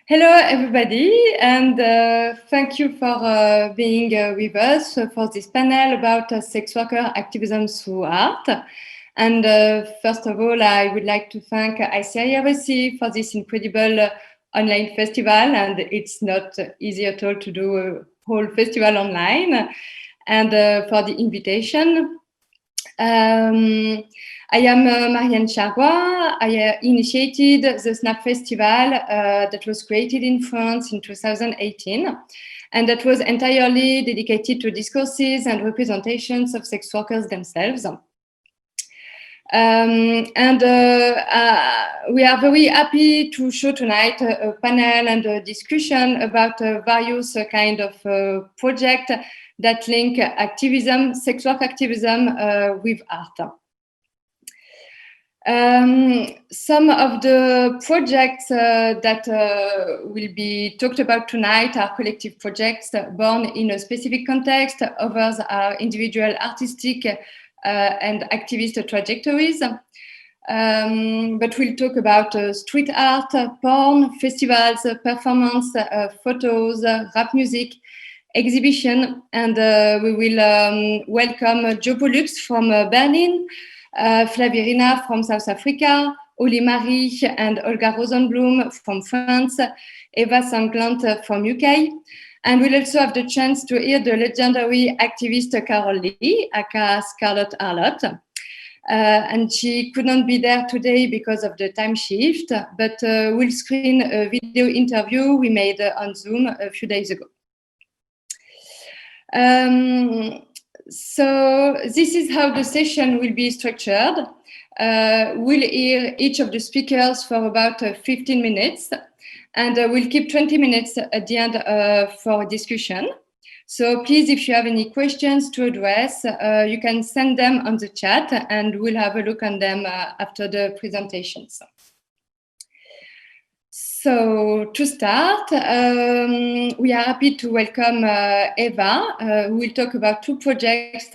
Hello, everybody, and thank you for being with us for this panel about sex worker activism through art. And first of all, I would like to thank ICIRC for this incredible online festival, and it's not easy at all to do a whole festival online, and for the invitation. I am Marianne Charrois. I initiated the SNAP Festival that was created in France in 2018, and that was entirely dedicated to discourses and representations of sex workers themselves. We are very happy to show tonight a panel and a discussion about various kind of projects that link activism, sex work activism with art. Some of the projects that will be talked about tonight are collective projects born in a specific context. Others are individual artistic and activist trajectories. But we'll talk about street art, porn, festivals, performance, photos, rap music, exhibition, and we will welcome Joe Pollux from Berlin, Flavirina from South Africa, Marie and Olga Rozenblum from France, Eva Sanglante from UK, and we'll also have the chance to hear the legendary activist Carol Leigh, aka Scarlet Harlot. And she could not be there today because of the time shift, but we'll screen a video interview we made on Zoom a few days ago. So this is how the session will be structured. We'll hear each of the speakers for about 15 minutes, and we'll keep 20 minutes at the end for discussion. So please, if you have any questions to address, you can send them on the chat, and we'll have a look on them after the presentations. So to start, we are happy to welcome Eva, who will talk about two projects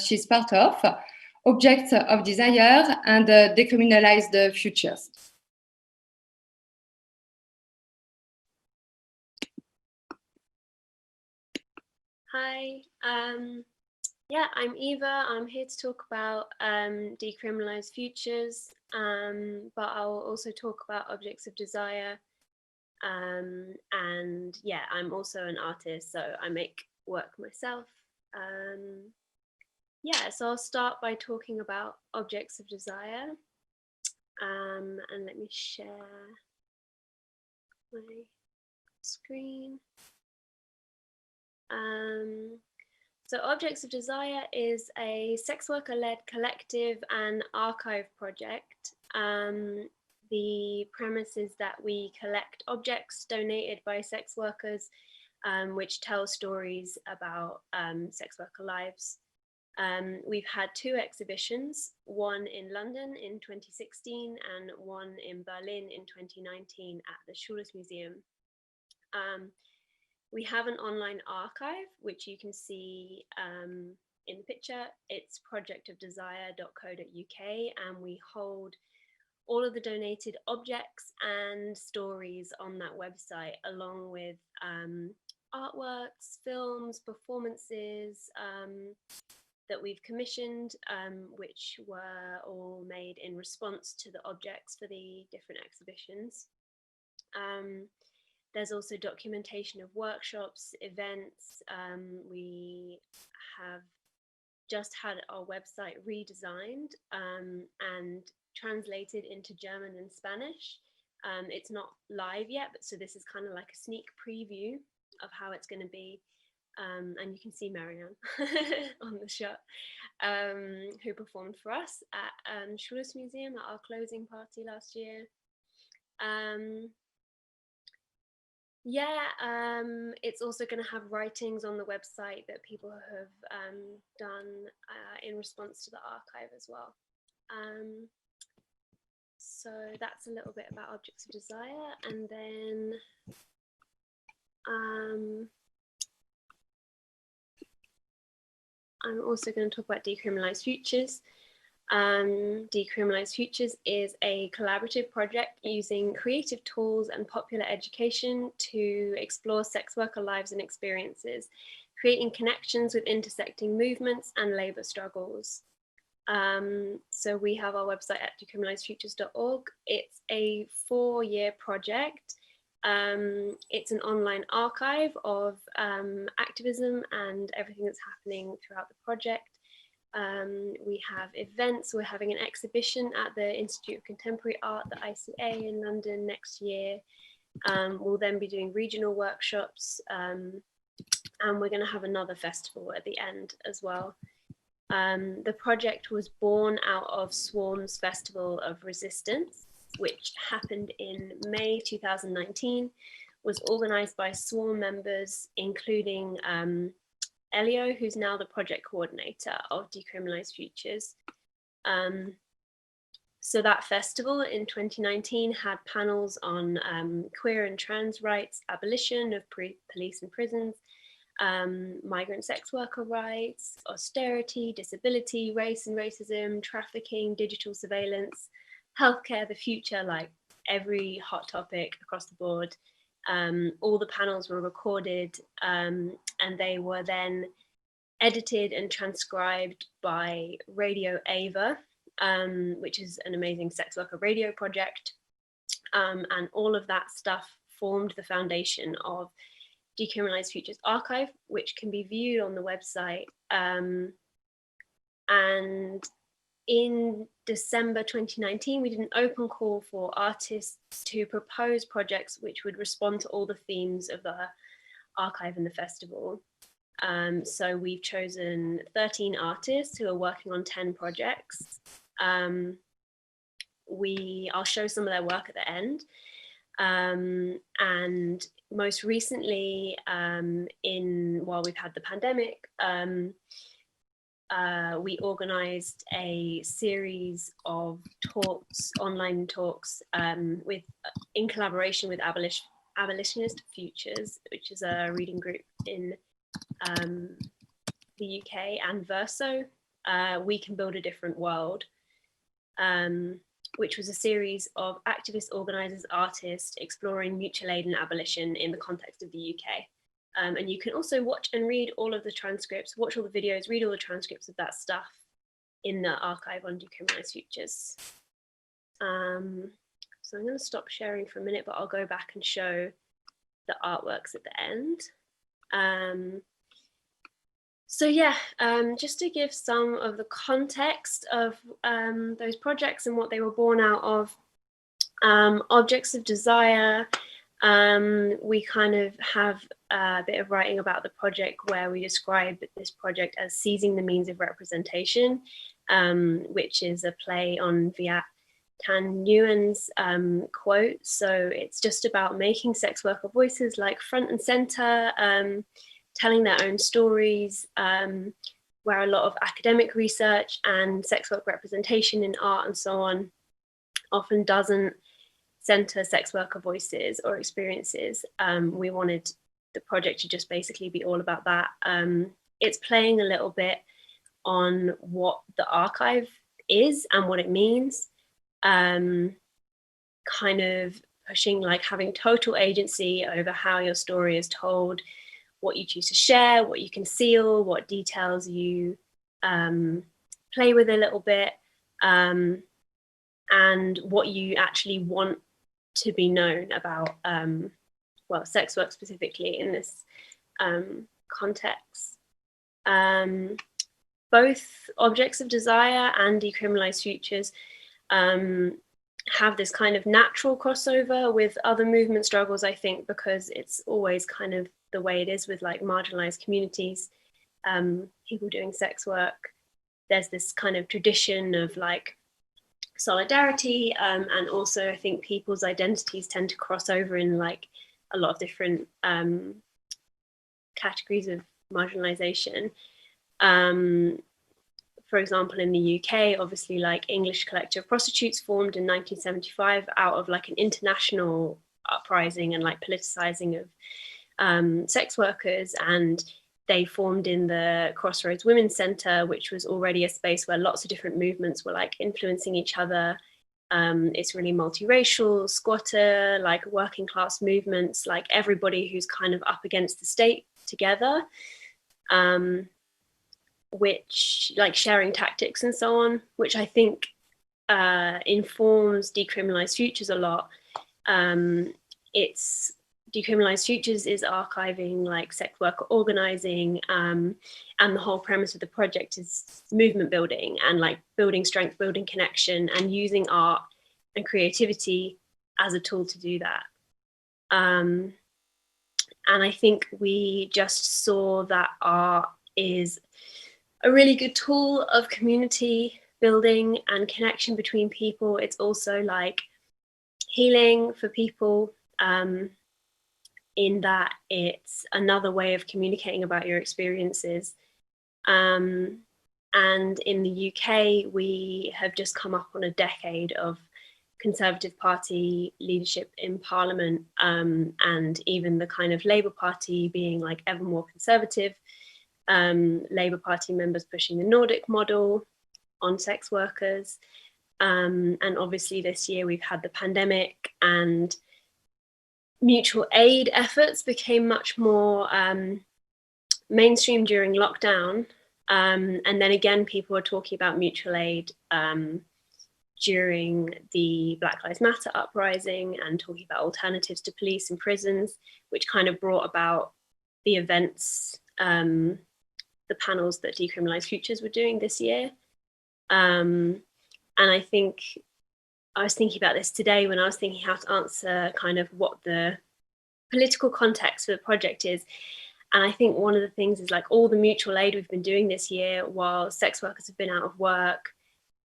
she's part of, Objects of Desire and Decriminalized Futures. Hi, yeah, I'm Eva. I'm here to talk about Decriminalized Futures, but I'll also talk about Objects of Desire. And yeah, I'm also an artist, so I make work myself. Yeah, so I'll start by talking about Objects of Desire. And let me share my screen. So Objects of Desire is a sex worker-led collective and archive project. The premise is that we collect objects donated by sex workers, which tell stories about sex worker lives. We've had two exhibitions, one in London in 2016 and one in Berlin in 2019 at the Schultes Museum. We have an online archive, which you can see in the picture. It's projectofdesire.co.uk, and we hold all of the donated objects and stories on that website, along with artworks, films, performances that we've commissioned, which were all made in response to the objects for the different exhibitions. There's also documentation of workshops, events. We have just had our website redesigned and translated into German and Spanish. It's not live yet, but so this is kind of like a sneak preview of how it's going to be. And you can see Marianne on the shot, who performed for us at Schultes Museum at our closing party last year. It's also going to have writings on the website that people have done in response to the archive as well. So that's a little bit about Objects of Desire, and then I'm also going to talk about Decriminalized Futures. Decriminalized Futures is a collaborative project using creative tools and popular education to explore sex worker lives and experiences, creating connections with intersecting movements and labour struggles. So we have our website at decriminalizedfutures.org. It's a 4-year project. It's an online archive of activism and everything that's happening throughout the project. We have events. We're having an exhibition at the Institute of Contemporary Art, the ICA, in London next year. We'll then be doing regional workshops, and we're going to have another festival at the end as well. The project was born out of Swarm's Festival of Resistance, which happened in May 2019, was organised by Swarm members, including Elio, who's now the project coordinator of Decriminalized Futures. So that festival in 2019 had panels on queer and trans rights, abolition of police and prisons, migrant sex worker rights, austerity, disability, race and racism, trafficking, digital surveillance, healthcare, the future, like every hot topic across the board. All the panels were recorded and they were then edited and transcribed by Radio Eva, which is an amazing sex worker radio project. And all of that stuff formed the foundation of Decriminalized Futures Archive, which can be viewed on the website. And in December 2019, we did an open call for artists to propose projects which would respond to all the themes of the archive and the festival. So we've chosen 13 artists who are working on 10 projects. I'll show some of their work at the end. And most recently, while we've had the pandemic, we organised a series of talks, online talks, in collaboration with Abolitionist Futures, which is a reading group in the UK, and Verso, We Can Build a Different World, which was a series of activists, organisers, artists exploring mutual aid and abolition in the context of the UK. And you can also watch and read all of the transcripts, watch all the videos, read all the transcripts of that stuff in the archive on Decriminalized Futures. So I'm going to stop sharing for a minute, but I'll go back and show the artworks at the end. So yeah, just to give some of the context of those projects and what they were born out of, Objects of Desire, we kind of have a bit of writing about the project where we describe this project as seizing the means of representation, which is a play on Viet Thanh Nguyen's quote. So it's just about making sex worker voices like front and center, telling their own stories, where a lot of academic research and sex work representation in art and so on often doesn't center sex worker voices or experiences. We wanted the project to just basically be all about that. It's playing a little bit on what the archive is and what it means, kind of pushing like having total agency over how your story is told, what you choose to share, what you conceal, what details you play with a little bit, and what you actually want to be known about, well, sex work specifically in this context. Both Objects of Desire and Decriminalized Futures have this kind of natural crossover with other movement struggles, I think, because it's always kind of the way it is with like marginalized communities, people doing sex work. There's this kind of tradition of like solidarity, and also I think people's identities tend to cross over in like a lot of different categories of marginalization. For example, in the UK, obviously like English Collective Prostitutes formed in 1975 out of like an international uprising and like politicizing of sex workers, and they formed in the Crossroads Women's Centre, which was already a space where lots of different movements were like influencing each other. It's really multiracial, squatter, like working class movements, like everybody who's kind of up against the state together, which like sharing tactics and so on, which I think informs Decriminalized Futures a lot. It's Decriminalized Futures is archiving like sex worker organizing, and the whole premise of the project is movement building and like building strength, building connection, and using art and creativity as a tool to do that. And I think we just saw that art is a really good tool of community building and connection between people. It's also like healing for people, in that it's another way of communicating about your experiences. And in the UK, we have just come up on a decade of Conservative Party leadership in Parliament, and even the kind of Labour Party being like ever more conservative. Labour Party members pushing the Nordic model on sex workers. And obviously this year we've had the pandemic, and mutual aid efforts became much more mainstream during lockdown. And then again, people were talking about mutual aid during the Black Lives Matter uprising and talking about alternatives to police and prisons, which kind of brought about the events, the panels that Decriminalized Futures were doing this year. And I think I was thinking about this today when I was thinking how to answer kind of what the political context for the project is. And I think one of the things is like all the mutual aid we've been doing this year while sex workers have been out of work,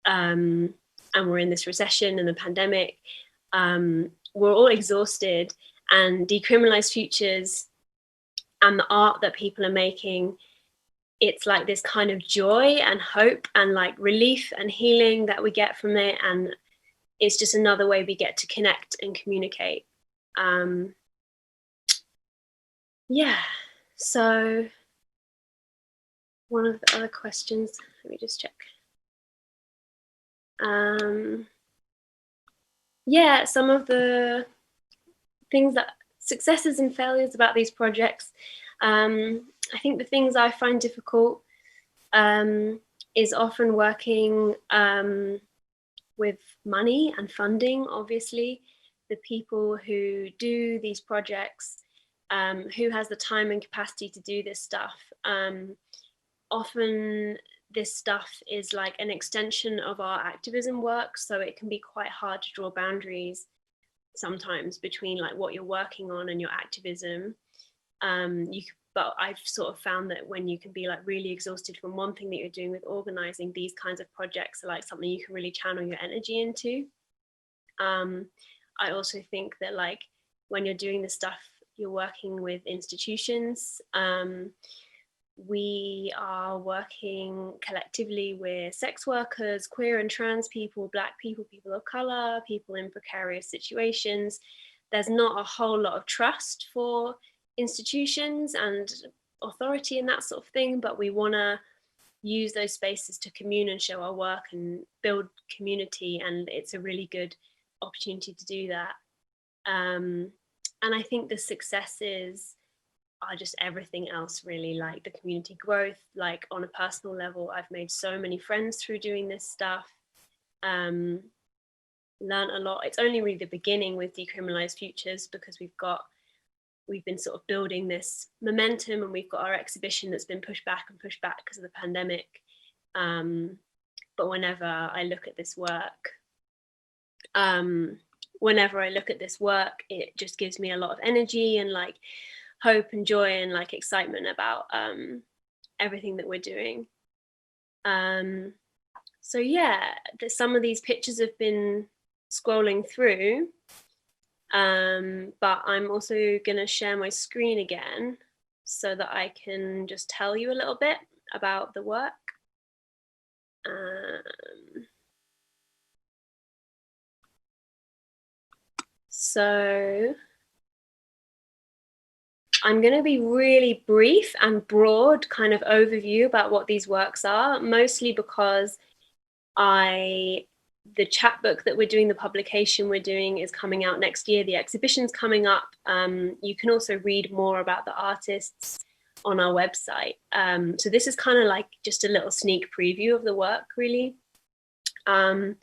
and we're in this recession and the pandemic, we're all exhausted, and Decriminalized Futures and the art that people are making, it's like this kind of joy and hope and like relief and healing that we get from it. And it's just another way we get to connect and communicate. Yeah, so one of the other questions, let me just check. Yeah, some of the things that successes and failures about these projects. I think the things I find difficult is often working with money and funding, obviously. The people who do these projects, who has the time and capacity to do this stuff. Often this stuff is like an extension of our activism work, so it can be quite hard to draw boundaries sometimes between like what you're working on and your activism. But I've sort of found that when you can be like really exhausted from one thing that you're doing with organizing, these kinds of projects are like something you can really channel your energy into. I also think that like when you're doing this stuff, you're working with institutions. We are working collectively with sex workers, queer and trans people, Black people, people of color, people in precarious situations. There's not a whole lot of trust for institutions and authority and that sort of thing, but we want to use those spaces to commune and show our work and build community, and it's a really good opportunity to do that. And I think the successes are just everything else, really, like the community growth. Like on a personal level, I've made so many friends through doing this stuff, learned a lot. It's only really the beginning with Decriminalized Futures, because we've been sort of building this momentum, and we've got our exhibition that's been pushed back because of the pandemic. But whenever I look at this work, it just gives me a lot of energy and like hope and joy and like excitement about everything that we're doing. So yeah, some of these pictures have been scrolling through, but I'm also gonna share my screen again so that I can just tell you a little bit about the work. So I'm going to be really brief and broad kind of overview about what these works are, mostly because the chapbook that we're doing, the publication we're doing is coming out next year. The exhibition's coming up. You can also read more about the artists on our website. So this is kind of like just a little sneak preview of the work, really. So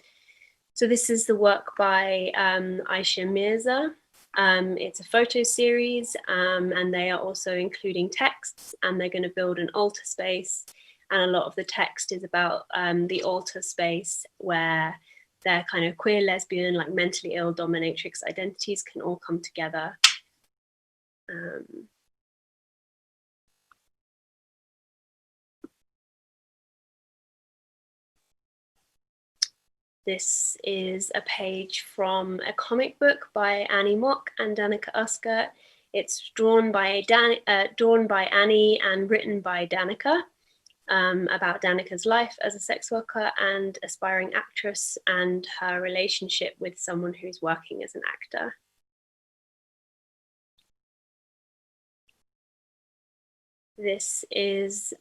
this is the work by Aisha Mirza. It's a photo series, and they are also including texts, and they're going to build an altar space. And a lot of the text is about the altar space where their kind of queer, lesbian, like mentally ill dominatrix identities can all come together. This is a page from a comic book by Annie Mock and Danica Usker. It's drawn by Annie and written by Danica, about Danica's life as a sex worker and aspiring actress and her relationship with someone who's working as an actor. This is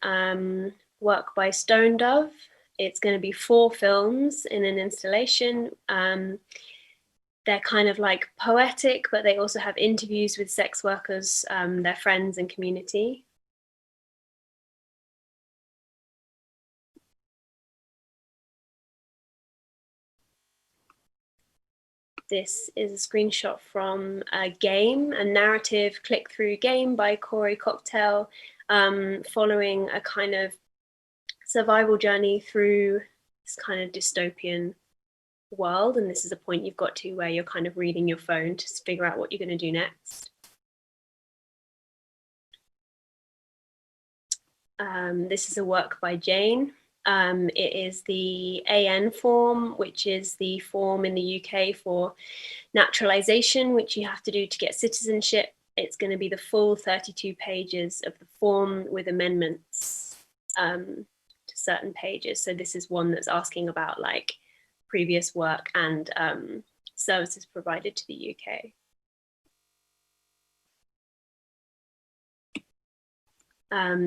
work by Stone Dove. It's going to be 4 films in an installation. They're kind of like poetic, but they also have interviews with sex workers, their friends and community. This is a screenshot from a game, a narrative click-through game by Corey Cocktail, following a kind of survival journey through this kind of dystopian world. And this is a point you've got to where you're kind of reading your phone to figure out what you're going to do next. This is a work by Jane. It is the AN form, which is the form in the UK for naturalization, which you have to do to get citizenship. It's going to be the full 32 pages of the form with amendments to certain pages. So this is one that's asking about like previous work and services provided to the UK.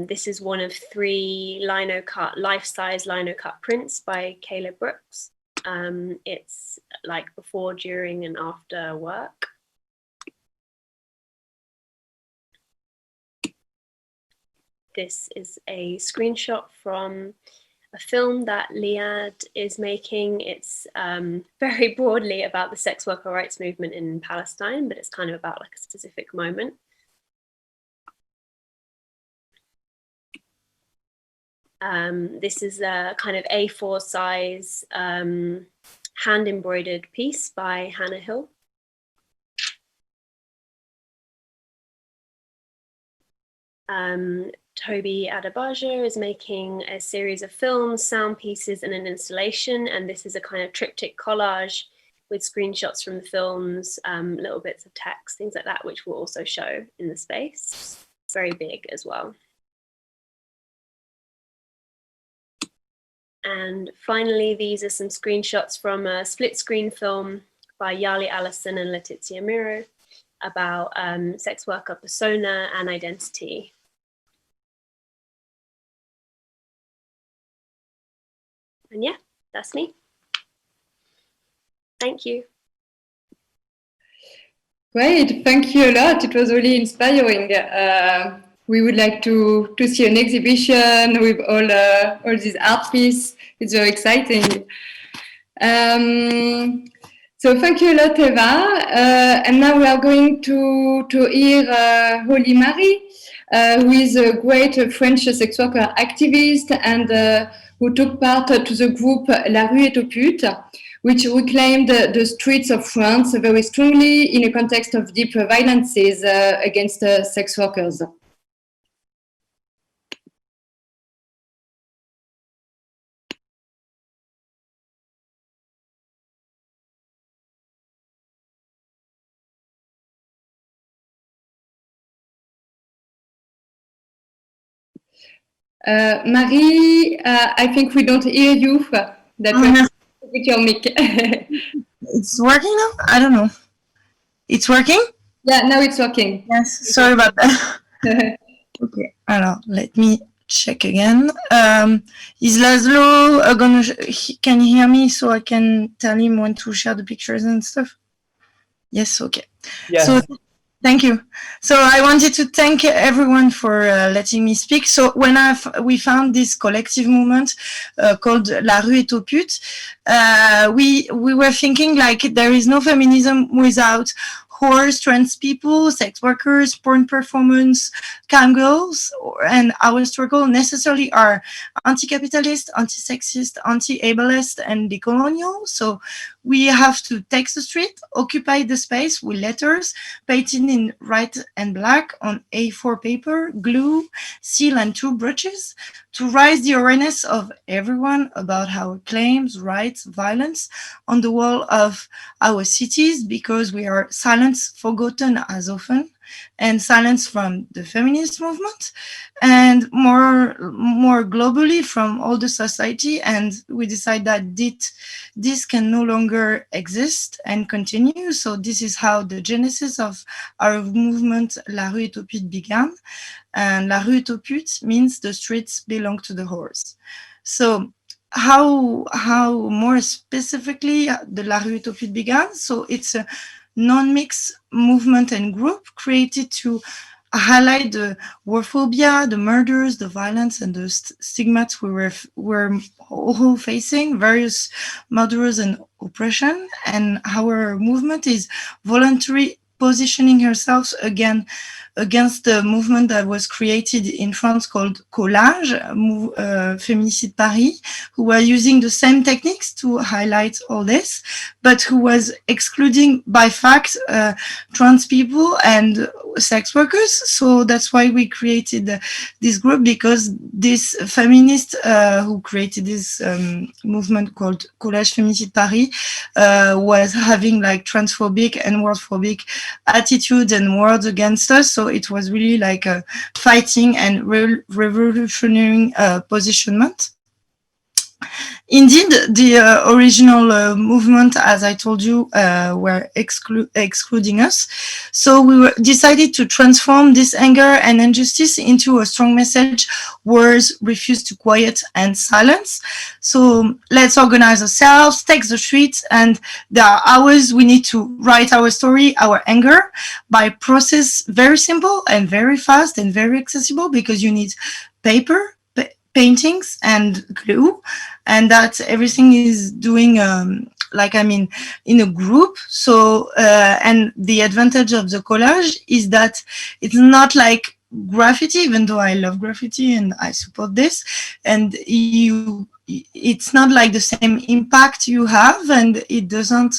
This is one of 3 life-size lino-cut prints by Caleb Brooks. It's like before, during, and after work. This is a screenshot from a film that Leigh is making. It's very broadly about the sex worker rights movement in Palestine, but it's kind of about like a specific moment. This is a kind of A4 size hand embroidered piece by Hannah Hill. Toby Adebayo is making a series of films, sound pieces, and an installation. And this is a kind of triptych collage with screenshots from the films, little bits of text, things like that, which we'll also show in the space. Very big as well. And finally, these are some screenshots from a split screen film by Yali Allison and Letizia Miro about sex worker persona and identity. And yeah, that's me. Thank you. Great, thank you a lot. It was really inspiring. We would like to see an exhibition with all these art pieces. It's very exciting. So thank you a lot, Eva. And now we are going to hear Holy Marie, who is a great French sex worker activist and who took part to the group La Rue est aux putes, which reclaimed the streets of France very strongly in a context of deep violences against sex workers. Marie, I think we don't hear you. That with your mic. It's working now? I don't know. It's working? Yeah, now it's working. Yes, sorry about that. Okay, alors, let me check again. Is Laszlo can you hear me so I can tell him when to share the pictures and stuff? Yes, okay. Yes. So thank you. So I wanted to thank everyone for letting me speak. So when we found this collective movement called La Rue est aux putes, we were thinking like there is no feminism without whores, trans people, sex workers, porn performance, cam girls, and our struggle necessarily are anti-capitalist, anti-sexist, anti-ableist, and decolonial. So we have to take the street, occupy the space with letters, painted in white and black on A4 paper, glue, seal, and 2 brushes to raise the awareness of everyone about our claims, rights, violence on the wall of our cities, because we are silenced, forgotten as often, and silenced from the feminist movement, and more globally from all the society. And we decide that this can no longer exist and continue. So this is how the genesis of our movement La Rue est aux putes began. And La Rue est aux putes means the streets belong to the whores. So how more specifically the La Rue est aux putes began? So it's a non-mixed movement and group created to highlight the warphobia, the murders, the violence, and the stigmas we were all facing, various murders and oppression. And our movement is voluntary positioning herself against the movement that was created in France called Collage, Féminicide Paris, who were using the same techniques to highlight all this, but who was excluding by fact trans people and sex workers. So that's why we created this group, because this feminist who created this movement called Collage Féminicide Paris was having like transphobic and worldphobic attitudes and words against us. So it was really like a fighting and revolutionary positionment. Indeed, the original movement, as I told you, were excluding us. So we decided to transform this anger and injustice into a strong message: words refuse to quiet and silence. So let's organize ourselves, take the streets, and there are hours we need to write our story, our anger, by process very simple and very fast and very accessible, because you need paper, paintings, and glue, and that everything is doing in a group. So and the advantage of the collage is that it's not like graffiti, even though I love graffiti and I support this, and it's not like the same impact you have, and it doesn't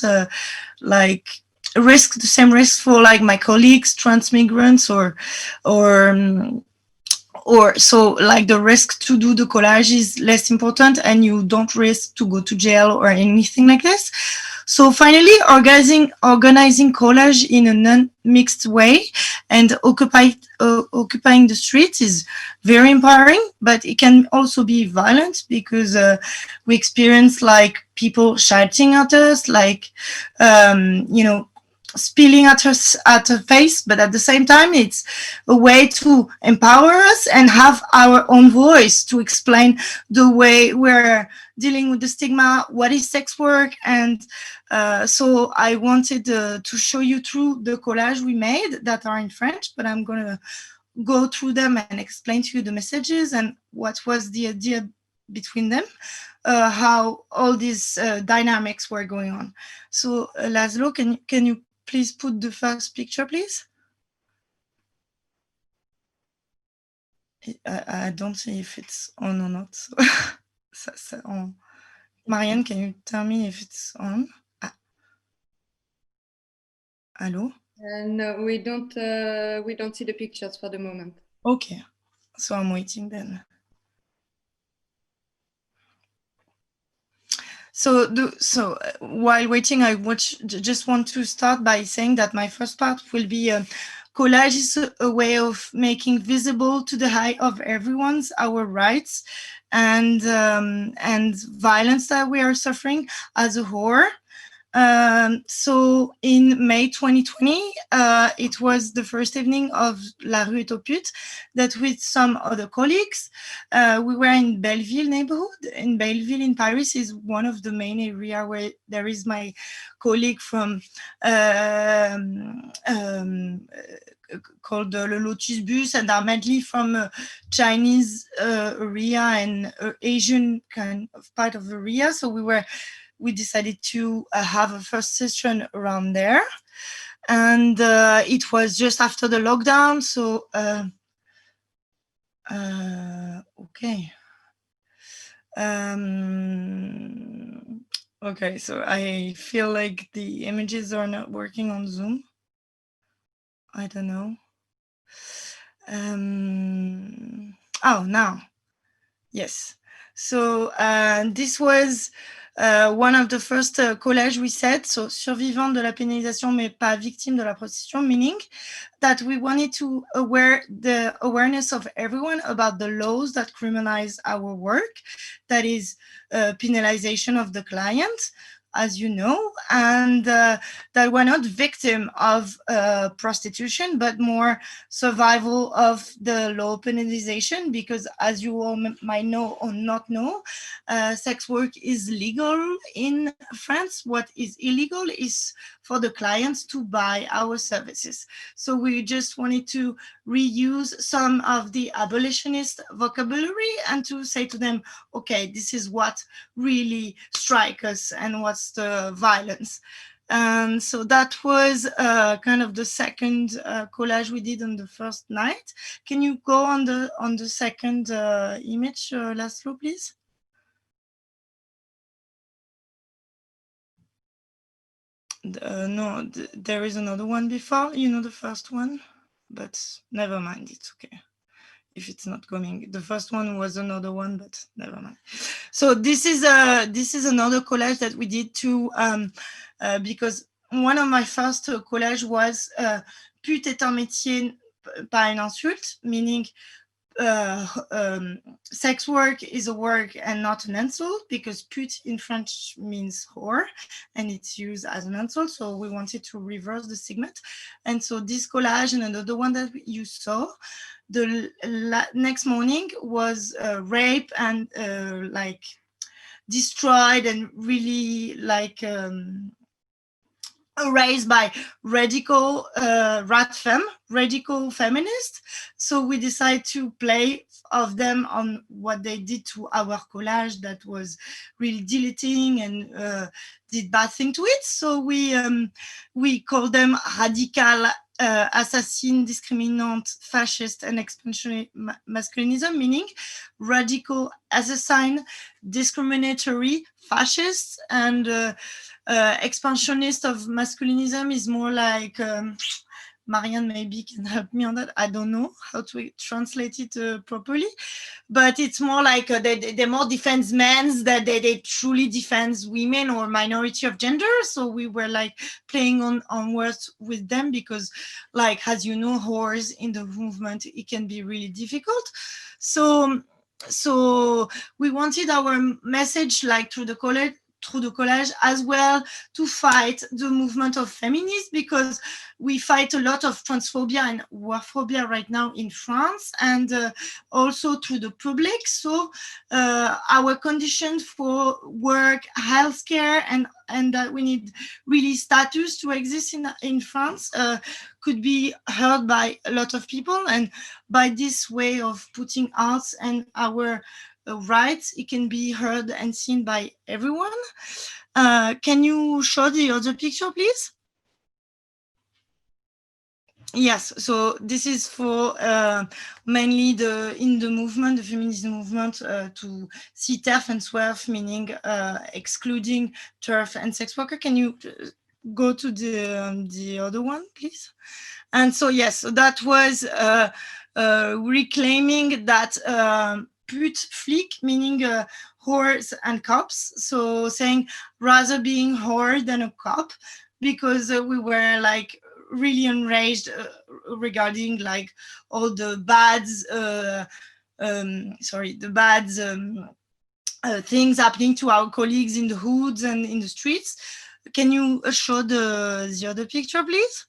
risk the same risk for like my colleagues, trans migrants, or so like the risk to do the collage is less important, and you don't risk to go to jail or anything like this. So finally, organizing collage in a non-mixed way and occupying the streets is very empowering, but it can also be violent, because we experience like people shouting at us, like spilling at her face, but at the same time it's a way to empower us and have our own voice to explain the way we're dealing with the stigma, what is sex work. And so I wanted to show you through the collage we made that are in French, but I'm gonna go through them and explain to you the messages and what was the idea between them, how all these dynamics were going on. So Laszlo, can you please put the first picture, please? I don't see if it's on or not. So Marianne, can you tell me if it's on? Hello? No, we don't see the pictures for the moment. Okay, so I'm waiting then. So while waiting, I just want to start by saying that my first part will be collage is a way of making visible to the eye of everyone's our rights and violence that we are suffering as a whore. So in May 2020, it was the first evening of La Rue est aux Putes that with some other colleagues, we were in Belleville neighborhood. In Belleville in Paris is one of the main area where there is my colleague from called Le Lotus Bus, and are mainly from Chinese area and Asian kind of part of the area. So we decided to have a first session around there. And it was just after the lockdown. So, okay. Okay, so I feel like the images are not working on Zoom. I don't know. Oh, now. Yes. So this was one of the first collages we said, so survivant de la pénalisation mais pas victime de la prostitution, meaning that we wanted to the awareness of everyone about the laws that criminalize our work, that is penalization of the client, as you know, and that we're not victim of prostitution, but more survival of the law penalization, because as you all might know or not know, sex work is legal in France. What is illegal is for the clients to buy our services. So we just wanted to reuse some of the abolitionist vocabulary and to say to them, okay, this is what really strikes us and what's the violence. And so that was kind of the second collage we did on the first night. Can you go on the second image, Laszlo, please? No, there is another one before, you know, the first one, but never mind, it's okay. If it's not coming, the first one was another one, but never mind. So this is another collage that we did too, because one of my first collage was pute est un métier, pas une insulte, meaning sex work is a work and not an insult, because pute in French means whore and it's used as an insult. So we wanted to reverse the stigma. And so this collage and another one that you saw, the next morning was rape and like destroyed and really like erased by radical radical feminists. So we decided to play of them on what they did to our collage that was really deleting and did bad thing to it. So we call them radical assassin, discriminant, fascist, and expansionary masculinism, meaning radical assassin, discriminatory, fascist, and expansionist of masculinism is more like Marianne maybe can help me on that. I don't know how to translate it properly, but it's more like they more defends men than they truly defends women or minority of gender. So we were like playing on words with them because, like, as you know, whores in the movement, it can be really difficult. So we wanted our message, like through the collage as well, to fight the movement of feminists, because we fight a lot of transphobia and warphobia right now in France, and also through the public. So our conditions for work, healthcare, and that we need really status to exist in France could be heard by a lot of people. And by this way of putting arts and our rights, it can be heard and seen by everyone. Can you show the other picture, please? Yes, so this is for mainly in the movement, the feminism movement, to see TERF and SWERF, meaning excluding TERF and sex worker. Can you go to the other one, please? And so, yes, so that was reclaiming that pute flic, meaning whores and cops. So saying rather being whore than a cop, because we were like really enraged regarding like all the bads, things happening to our colleagues in the hoods and in the streets. can you show the other picture, please?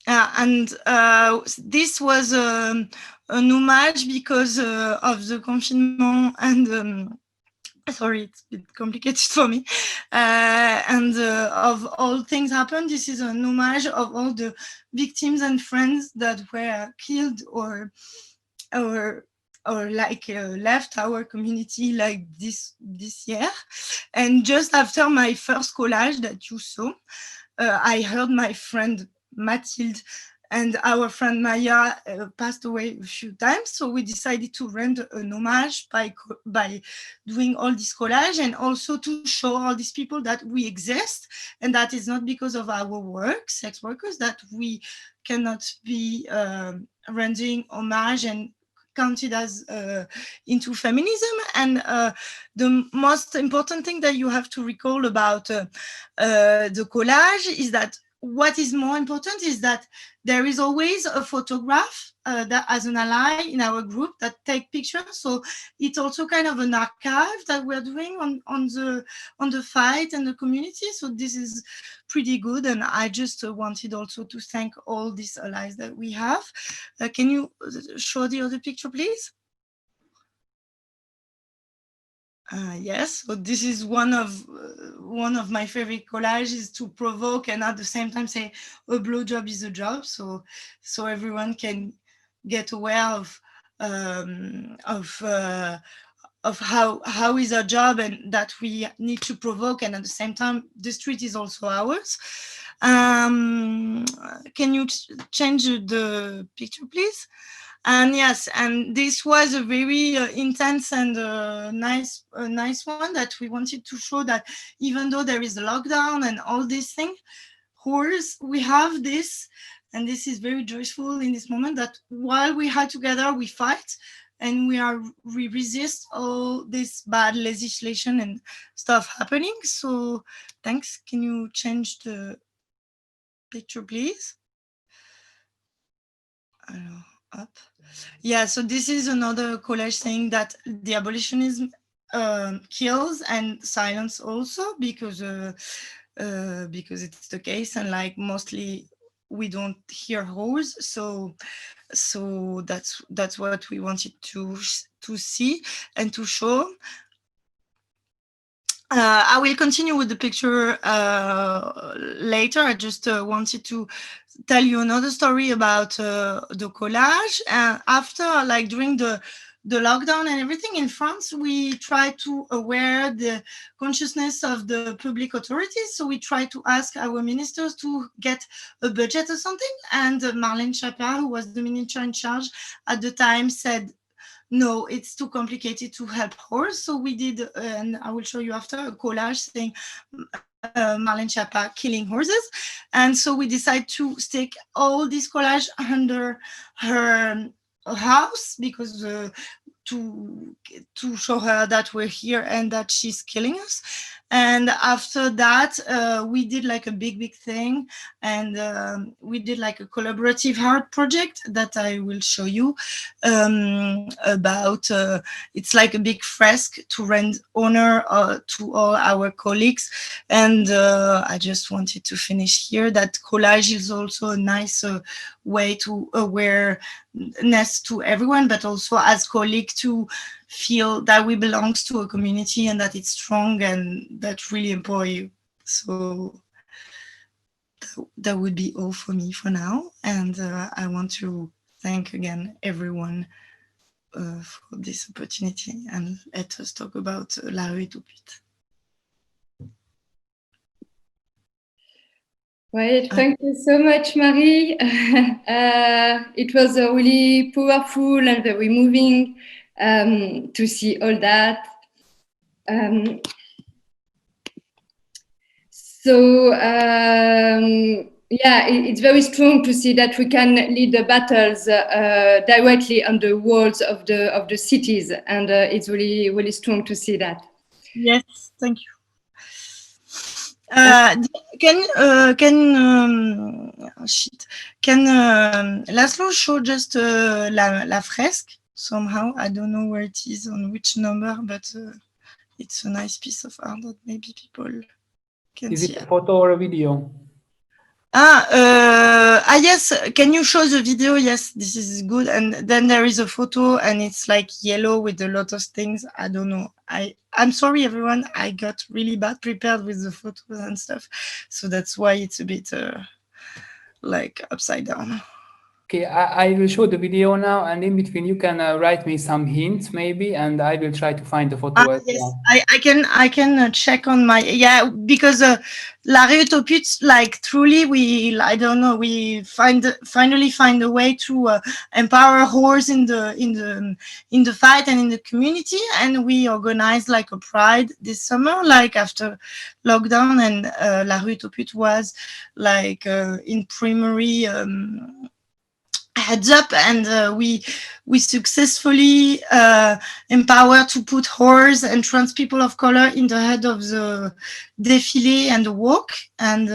And this was an homage because of the confinement and sorry, it's a bit complicated for me. And of all things happened, this is an homage of all the victims and friends that were killed or like left our community like this year. And just after my first collage that you saw, I heard my friend Mathilde and our friend Maïa passed away a few times. So we decided to render an homage by doing all this collage, and also to show all these people that we exist, and that is not because of our work, sex workers, that we cannot be rendering homage and counted as into feminism. And the most important thing that you have to recall about the collage is that what is more important is that there is always a photograph that as an ally in our group that take pictures. So it's also kind of an archive that we're doing on the fight and the community. So this is pretty good. And I just wanted also to thank all these allies that we have. Can you show the other picture, please? Yes, so this is one of my favorite collages, to provoke and at the same time say a blowjob is a job, so everyone can get aware of how is our job, and that we need to provoke, and at the same time the street is also ours. Can you change the picture, please? And yes, and this was a very intense and nice one that we wanted to show, that even though there is a lockdown and all these things, horrors, we have this, and this is very joyful in this moment, that while we are together, we fight, and we resist all this bad legislation and stuff happening. So thanks. Can you change the picture, please? Up. Yeah, so this is another collage saying that the abolitionism kills and silence also, because it's the case, and like mostly we don't hear horrors. So that's what we wanted to see and to show. I will continue with the picture later. I just wanted to tell you another story about the collage. After, like during the lockdown and everything in France, we try to aware the consciousness of the public authorities. So we try to ask our ministers to get a budget or something. And Marlène Schiappa, who was the minister in charge at the time, said, no, it's too complicated to help horse. So we did, and I will show you after, a collage saying Marlène Schiappa killing horses. And so we decided to stick all this collage under her house, because to show her that we're here and that she's killing us. And after that, we did like a big thing, and we did like a collaborative art project that I will show you about. It's like a big fresque to render honor to all our colleagues. And I just wanted to finish here that collage is also a nice way to awareness to everyone, but also as colleagues to feel that we belong to a community and that it's strong and that really empower you. So that would be all for me for now. And I want to thank again everyone for this opportunity, and let us talk about La Rue est aux putes. Right, thank you so much, Marie. It was really powerful and very moving to see all that. Yeah, it's very strong to see that we can lead the battles directly on the walls of the cities, and it's really strong to see that. Yes, thank you. Can Laszlo show just la fresque somehow? I don't know where it is, on which number, but it's a nice piece of art that maybe people can Is see. it a photo or a video? Yes, can you show the video? Yes, this is good. And then there is a photo and it's like yellow with a lot of things. I don't know. I'm sorry, everyone. I got really bad prepared with the photos and stuff. So that's why it's a bit like upside down. Okay, I will show the video now, and in between you can write me some hints maybe, and I will try to find the photo as Yes, well. I can check on my because La Rue aux Putes, like truly I don't know, we finally find a way to empower whores in the fight and in the community, and we organized like a pride this summer, like after lockdown, and La Rue aux Putes was like in primary heads up, and we successfully empowered to put whores and trans people of color in the head of the défilé and the walk, and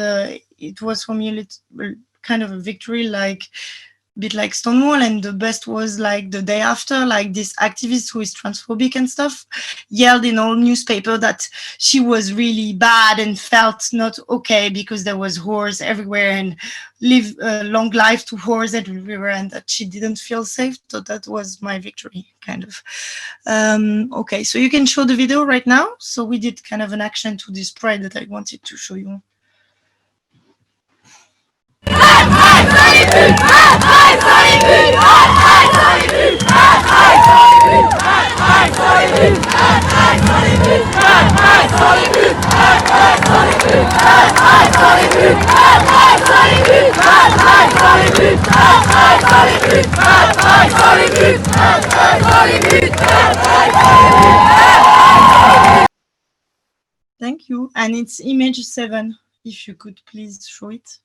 it was for me a little kind of a victory, like bit like Stonewall. And the best was like the day after, like this activist who is transphobic and stuff yelled in all newspaper that she was really bad and felt not okay because there was whores everywhere and live a long life to whores everywhere, and that she didn't feel safe. So that was my victory, kind of. Okay, so you can show the video right now. So we did kind of an action to this pride that I wanted to show you. Thank you. And it's image 7, if you could please show it.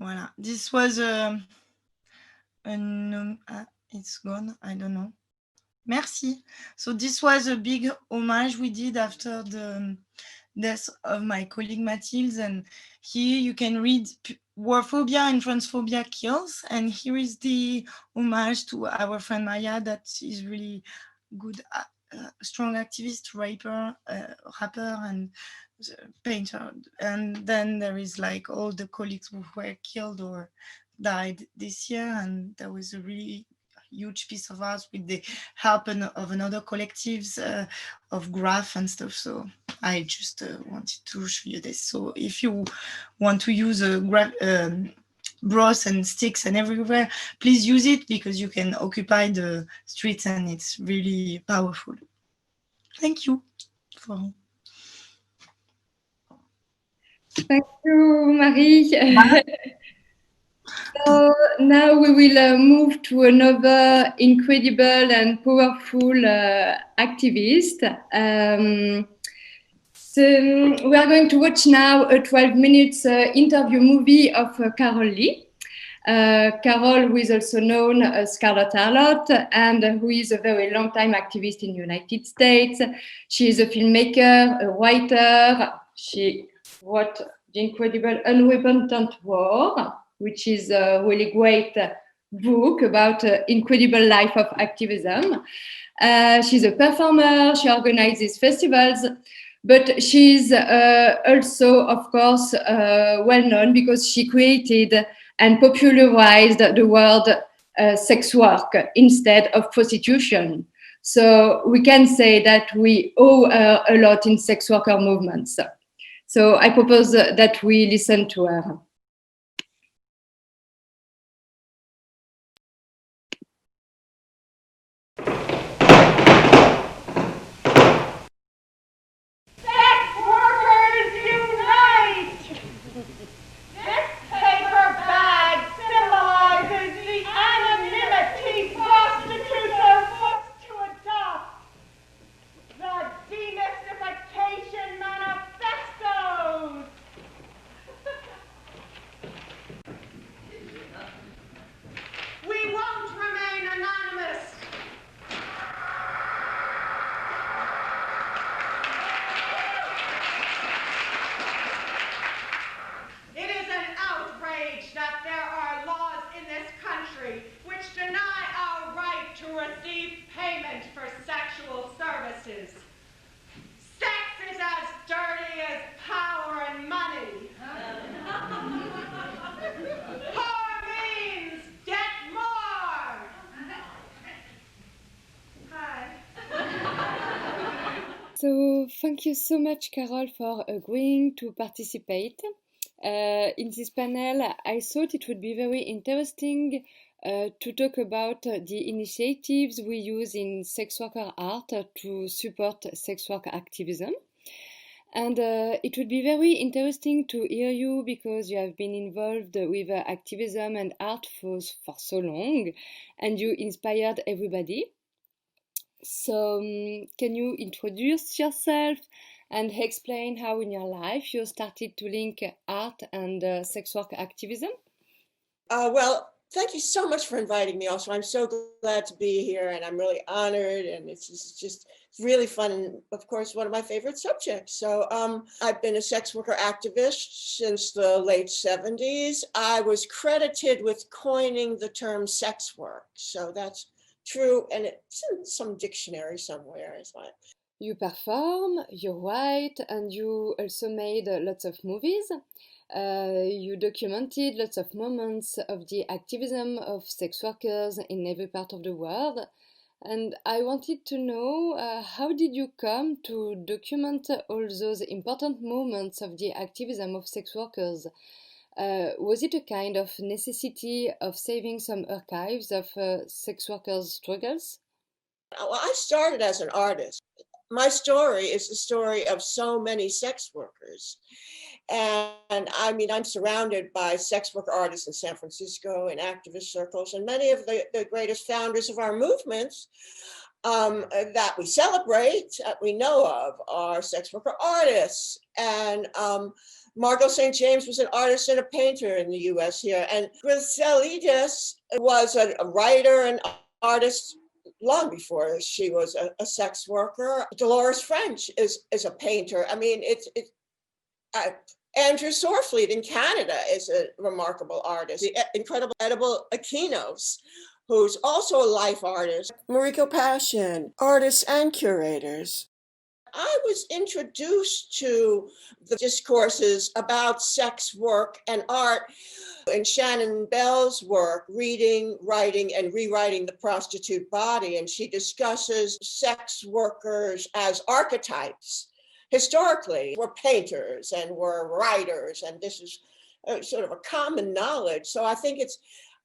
Voilà. This was it's gone. I don't know. Merci. So this was a big homage we did after the death of my colleague Mathilde. And here you can read Warphobia and Transphobia Kills. And here is the homage to our friend Maïa, that is really good, strong activist, rapper, and painter. And then there is like all the colleagues who were killed or died this year. And there was a really huge piece of art with the help of another collectives of graph and stuff. So I just wanted to show you this. So if you want to use a broth and sticks and everywhere, please use it, because you can occupy the streets and it's really powerful. Thank you. Thank you, Marie. So now we will move to another incredible and powerful activist. So we are going to watch now a 12 minutes interview movie of Carol Leigh. Carol, who is also known as Scarlet Harlot, and who is a very long time activist in the United States. She is a filmmaker, a writer. She wrote the incredible Unrepentant War, which is a really great book about incredible life of activism. She's a performer, she organizes festivals, but she's also, of course, well-known because she created and popularized the word sex work instead of prostitution. So we can say that we owe a lot in sex worker movements. So I propose that we listen to her. thank you so much, Carol, for agreeing to participate. In this panel, I thought it would be very interesting to talk about the initiatives we use in sex worker art to support sex work activism. And it would be very interesting to hear you because you have been involved with activism and art for so long, and you inspired everybody. So can you introduce yourself and explain how in your life you started to link art and sex work activism? Well, thank you so much for inviting me also. I'm so glad to be here and I'm really honored, and it's just really fun, and of course one of my favorite subjects. So I've been a sex worker activist since the late 70s. I was credited with coining the term sex work, so that's true, and it's in some dictionary somewhere. It's like, you perform, you write, and you also made lots of movies. You documented lots of moments of the activism of sex workers in every part of the world. And I wanted to know, how did you come to document all those important moments of the activism of sex workers? Was it a kind of necessity of saving some archives of sex workers' struggles? well, I started as an artist. My story is the story of so many sex workers. And I mean, I'm surrounded by sex worker artists in San Francisco in activist circles, and many of the greatest founders of our movements that we celebrate, that we know of, are sex worker artists. And Margot St. James was an artist and a painter in the US here. And Griselidis was a writer and artist long before she was a sex worker. Dolores French is a painter. I mean, Andrew Sorfleet in Canada is a remarkable artist. The incredible Edible Aquinos, who's also a life artist. Mariko Passion, artists and curators. I was introduced to the discourses about sex work and art in Shannon Bell's work, Reading, Writing, and Rewriting the Prostitute Body. And she discusses sex workers as archetypes. Historically, we're painters and we're writers, and this is sort of a common knowledge. So I think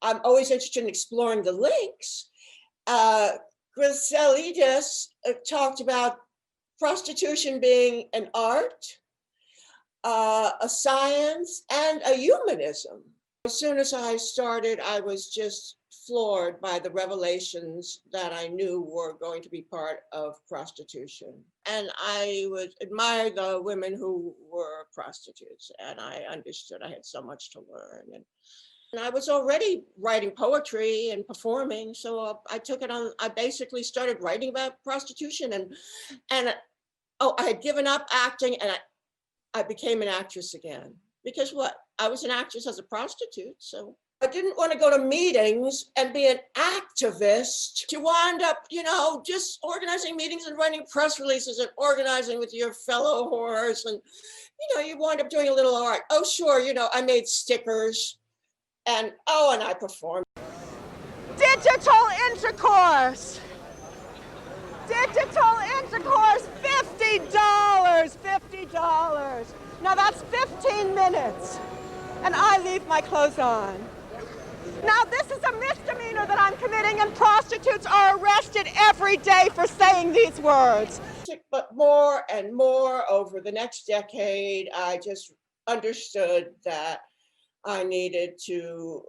I'm always interested in exploring the links. Griselidis talked about prostitution being an art, a science, and a humanism. As soon as I started, I was just floored by the revelations that I knew were going to be part of prostitution. And I would admire the women who were prostitutes, and I understood I had so much to learn. And I was already writing poetry and performing, so I took it on. I basically started writing about prostitution, and I had given up acting, and I became an actress again. Because I was an actress as a prostitute, so I didn't want to go to meetings and be an activist. You wind up, just organizing meetings and writing press releases and organizing with your fellow whores, and you wind up doing a little art. Oh, sure, I made stickers, and I performed. Digital intercourse. Digital intercourse, $50, $50. Now that's 15 minutes, and I leave my clothes on. Now this is a misdemeanor that I'm committing, and prostitutes are arrested every day for saying these words. But more and more over the next decade, I just understood that I needed to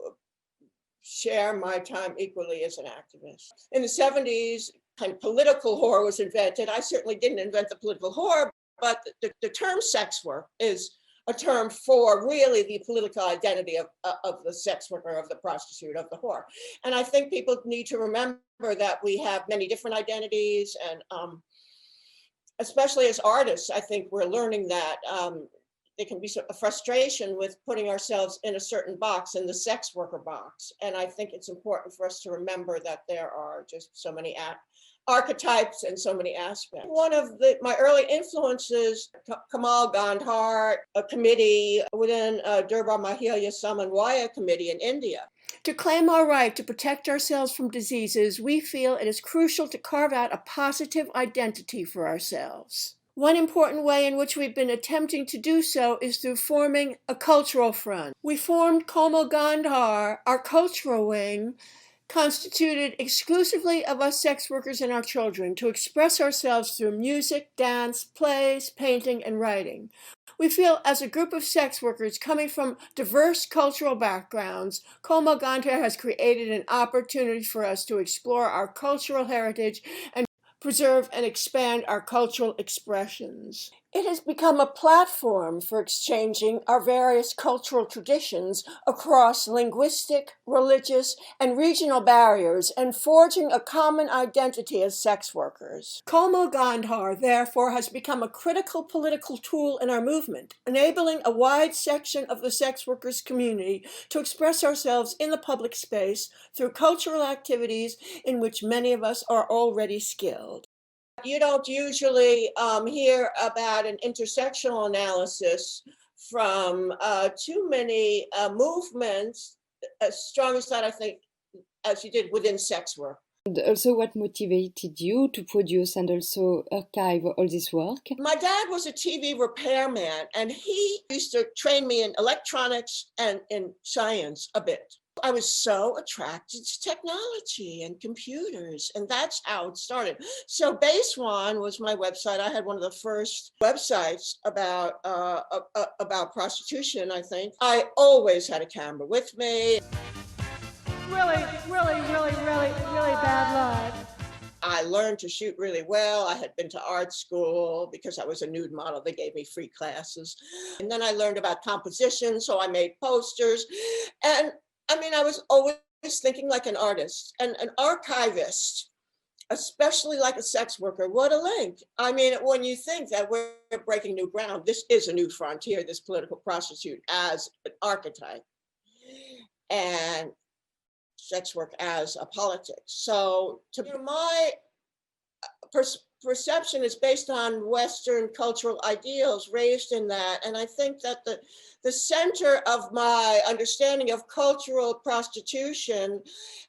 share my time equally as an activist. In the 70s, kind of political whore was invented. I certainly didn't invent the political whore, but the term sex work is a term for really the political identity of the sex worker, of the prostitute, of the whore. And I think people need to remember that we have many different identities, and especially as artists, I think we're learning that there can be a frustration with putting ourselves in a certain box, in the sex worker box. And I think it's important for us to remember that there are just so many archetypes and so many aspects. One of my early influences, Kamal Gandhar, a committee within Durbar Mahila Samanwaya committee in India. To claim our right to protect ourselves from diseases, we feel it is crucial to carve out a positive identity for ourselves. One important way in which we've been attempting to do so is through forming a cultural front. We formed Como Gandhar, our cultural wing, constituted exclusively of us sex workers and our children, to express ourselves through music, dance, plays, painting, and writing. We feel as a group of sex workers coming from diverse cultural backgrounds, Como Gandhar has created an opportunity for us to explore our cultural heritage and preserve and expand our cultural expressions. It has become a platform for exchanging our various cultural traditions across linguistic, religious, and regional barriers and forging a common identity as sex workers. Como Gandhar, therefore, has become a critical political tool in our movement, enabling a wide section of the sex workers community to express ourselves in the public space through cultural activities in which many of us are already skilled. You don't usually hear about an intersectional analysis from too many movements as strong as that, I think, as you did within sex work. And also, what motivated you to produce and also archive all this work? My dad was a TV repairman, and he used to train me in electronics and in science a bit. I was so attracted to technology and computers, and that's how it started. So Base One was my website. I had one of the first websites about prostitution, I think. I always had a camera with me. Really bad luck. I learned to shoot really well. I had been to art school because I was a nude model. They gave me free classes. And then I learned about composition, so I made posters. And I mean, I was always thinking like an artist and an archivist, especially like a sex worker. What a link. I mean, when you think that we're breaking new ground, this is a new frontier, this political prostitute as an archetype and sex work as a politics. So my perception is based on Western cultural ideals raised in that. And I think that the center of my understanding of cultural prostitution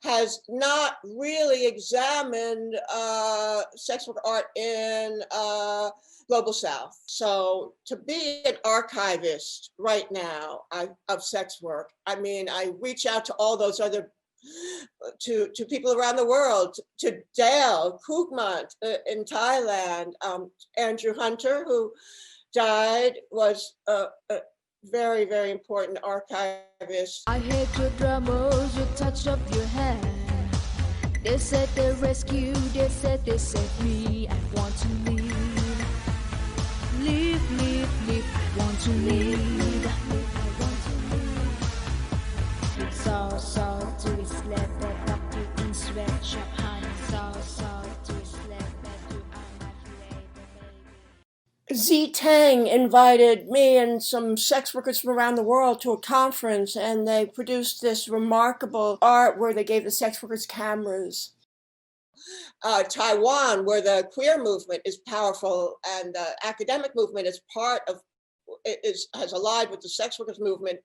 has not really examined sex work art in Global South. So to be an archivist right now of sex work, I mean, I reach out to all those other to people around the world, to Dale Koopmans in Thailand. Andrew Hunter, who died, was a very, very important archivist. I hear good drummers with touch of your hand. They said they rescue, they said they set me. I want to leave, leave, I want to leave. So to his left, back to in sweatshop, honey. So to his left, back to I'm not late, baby. Z Tang invited me and some sex workers from around the world to a conference, and they produced this remarkable art where they gave the sex workers cameras. Taiwan, where the queer movement is powerful and the academic movement is part of, has allied with the sex workers movement.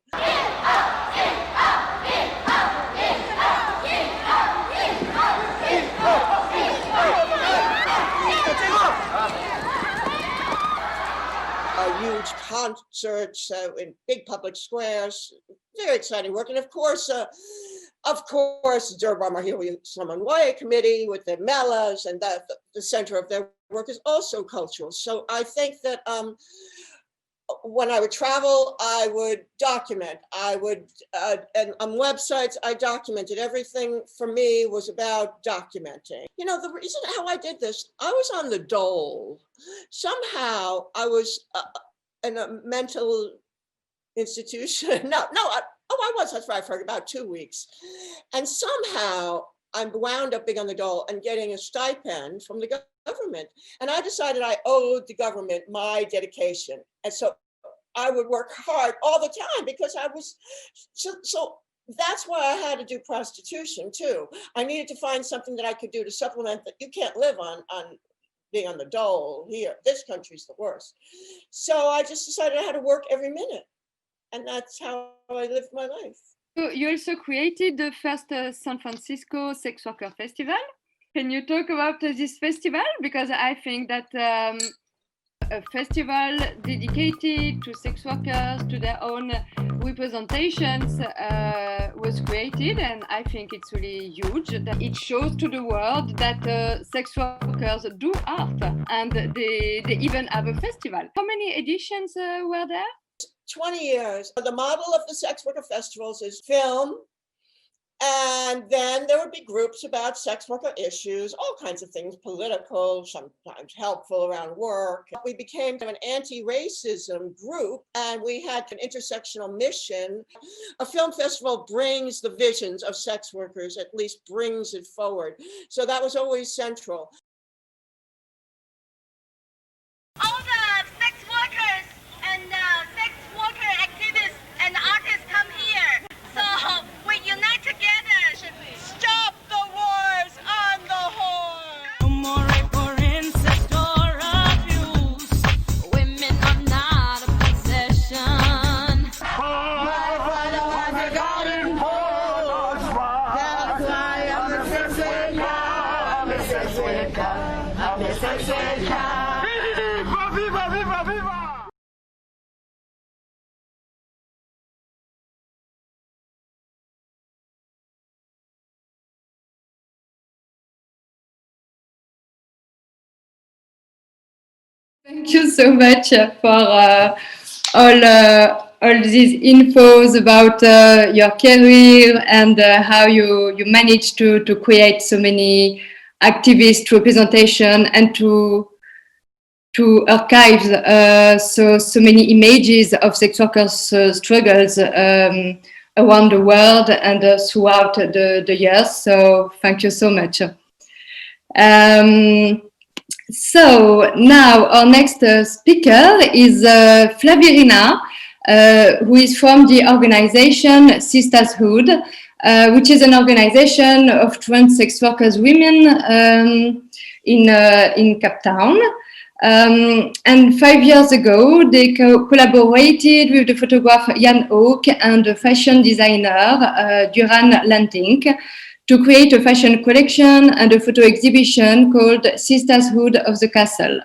Huge concerts in big public squares, very exciting work. And of course, Durbar Mahili Slamanwaya Committee with the Melas, and the center of their work is also cultural. So I think that when I would travel, I would document. And on websites, I documented. Everything for me was about documenting. You know, the reason how I did this, I was on the dole. Somehow I was in a mental institution. I was, that's right, for about 2 weeks. And somehow I'm wound up being on the dole and getting a stipend from the government. And I decided I owed the government my dedication. And so I would work hard all the time because I was, so that's why I had to do prostitution too. I needed to find something that I could do to supplement that. You can't live on being on the dole here. This country's the worst. So I just decided I had to work every minute. And that's how I lived my life. You also created the first San Francisco Sex Worker Festival. Can you talk about this festival? Because I think that a festival dedicated to sex workers, to their own representations, was created, and I think it's really huge. That it shows to the world that sex workers do art, and they even have a festival. How many editions were there? 20 years. The model of the sex worker festivals is film, and then there would be groups about sex worker issues, all kinds of things, political, sometimes helpful around work. We became an anti-racism group, and we had an intersectional mission. A film festival brings the visions of sex workers, at least brings it forward. So that was always central. All the sex workers and sex worker activists and artists come here. So we unite together. Stop the wars on the horn. No more rape or incest or abuse. Women are not a possession. Thank you so much for all these infos about your career and how you managed to create so many activist representation and to archive so many images of sex workers' struggles around the world and throughout the years. So thank you so much. So now our next speaker is Flavirina, who is from the organization Sistaaz, which is an organization of trans sex workers women in Cape Town. And 5 years ago, they collaborated with the photographer Jan Ook and the fashion designer Duran Lantink to create a fashion collection and a photo exhibition called Sistaaz Hood of the Castle.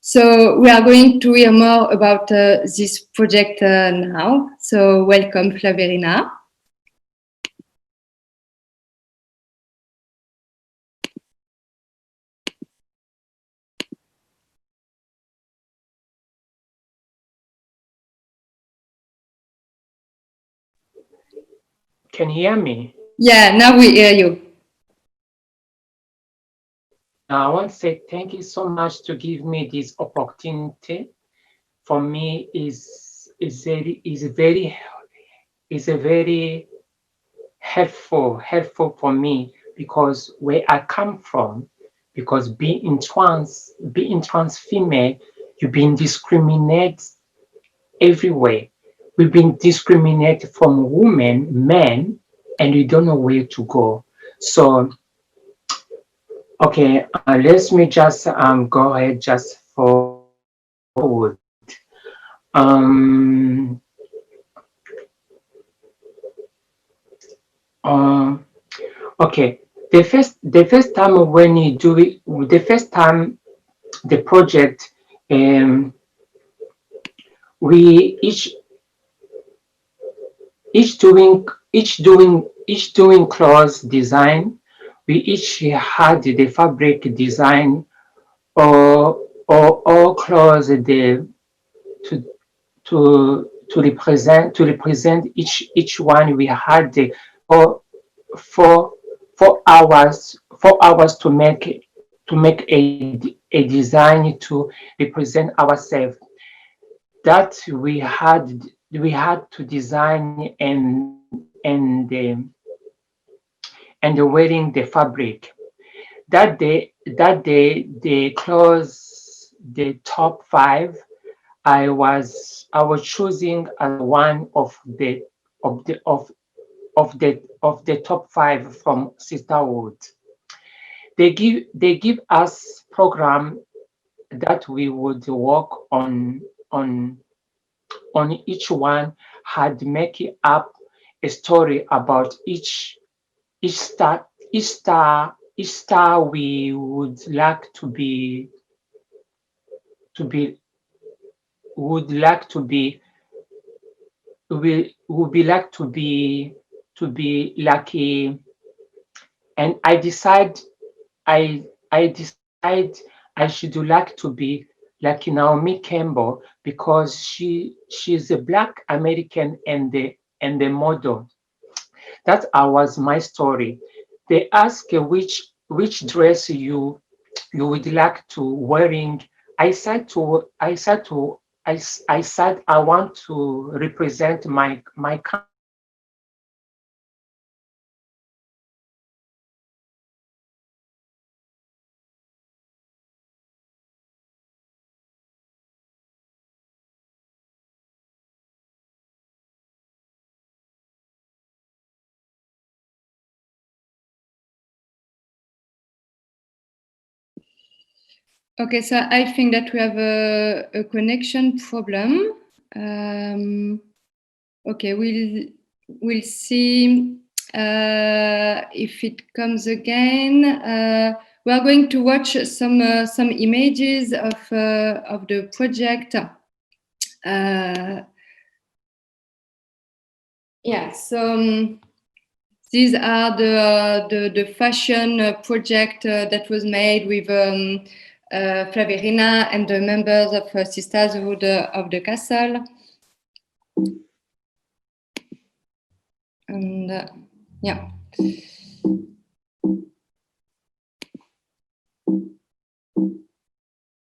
So we are going to hear more about this project now. So welcome, Flavirina. Can you hear me? Yeah, now we hear you. I want to say thank you so much to give me this opportunity. For me, is very helpful for me, because where I come from, because being trans female, you've been discriminated everywhere. We've been discriminated from women, men, and we don't know where to go. So, okay, let me just go ahead just forward. Okay, the first time when you do it, the first time the project, we each doing clothes design. We each had the fabric design or clothes to represent each one. We had the four hours to make a design to represent ourselves. That we had to design and wearing the fabric. That day the clothes, the top 5, I was choosing as one of the top 5 from Sisterhood. They give us program that we would work on each one, had make it up a story about each star we would like to be would like to be would be like to be like a, and I decide I should like to be like Naomi Campbell because she's a Black American and the model. That was my story. They ask which dress you would like to wearing. I said I want to represent my country. Okay, so I think that we have a connection problem. Okay, we'll see if it comes again. We are going to watch some images of the project. Yeah, so these are the fashion project that was made with Flavirina and the members of Sistaaz of the castle. And yeah.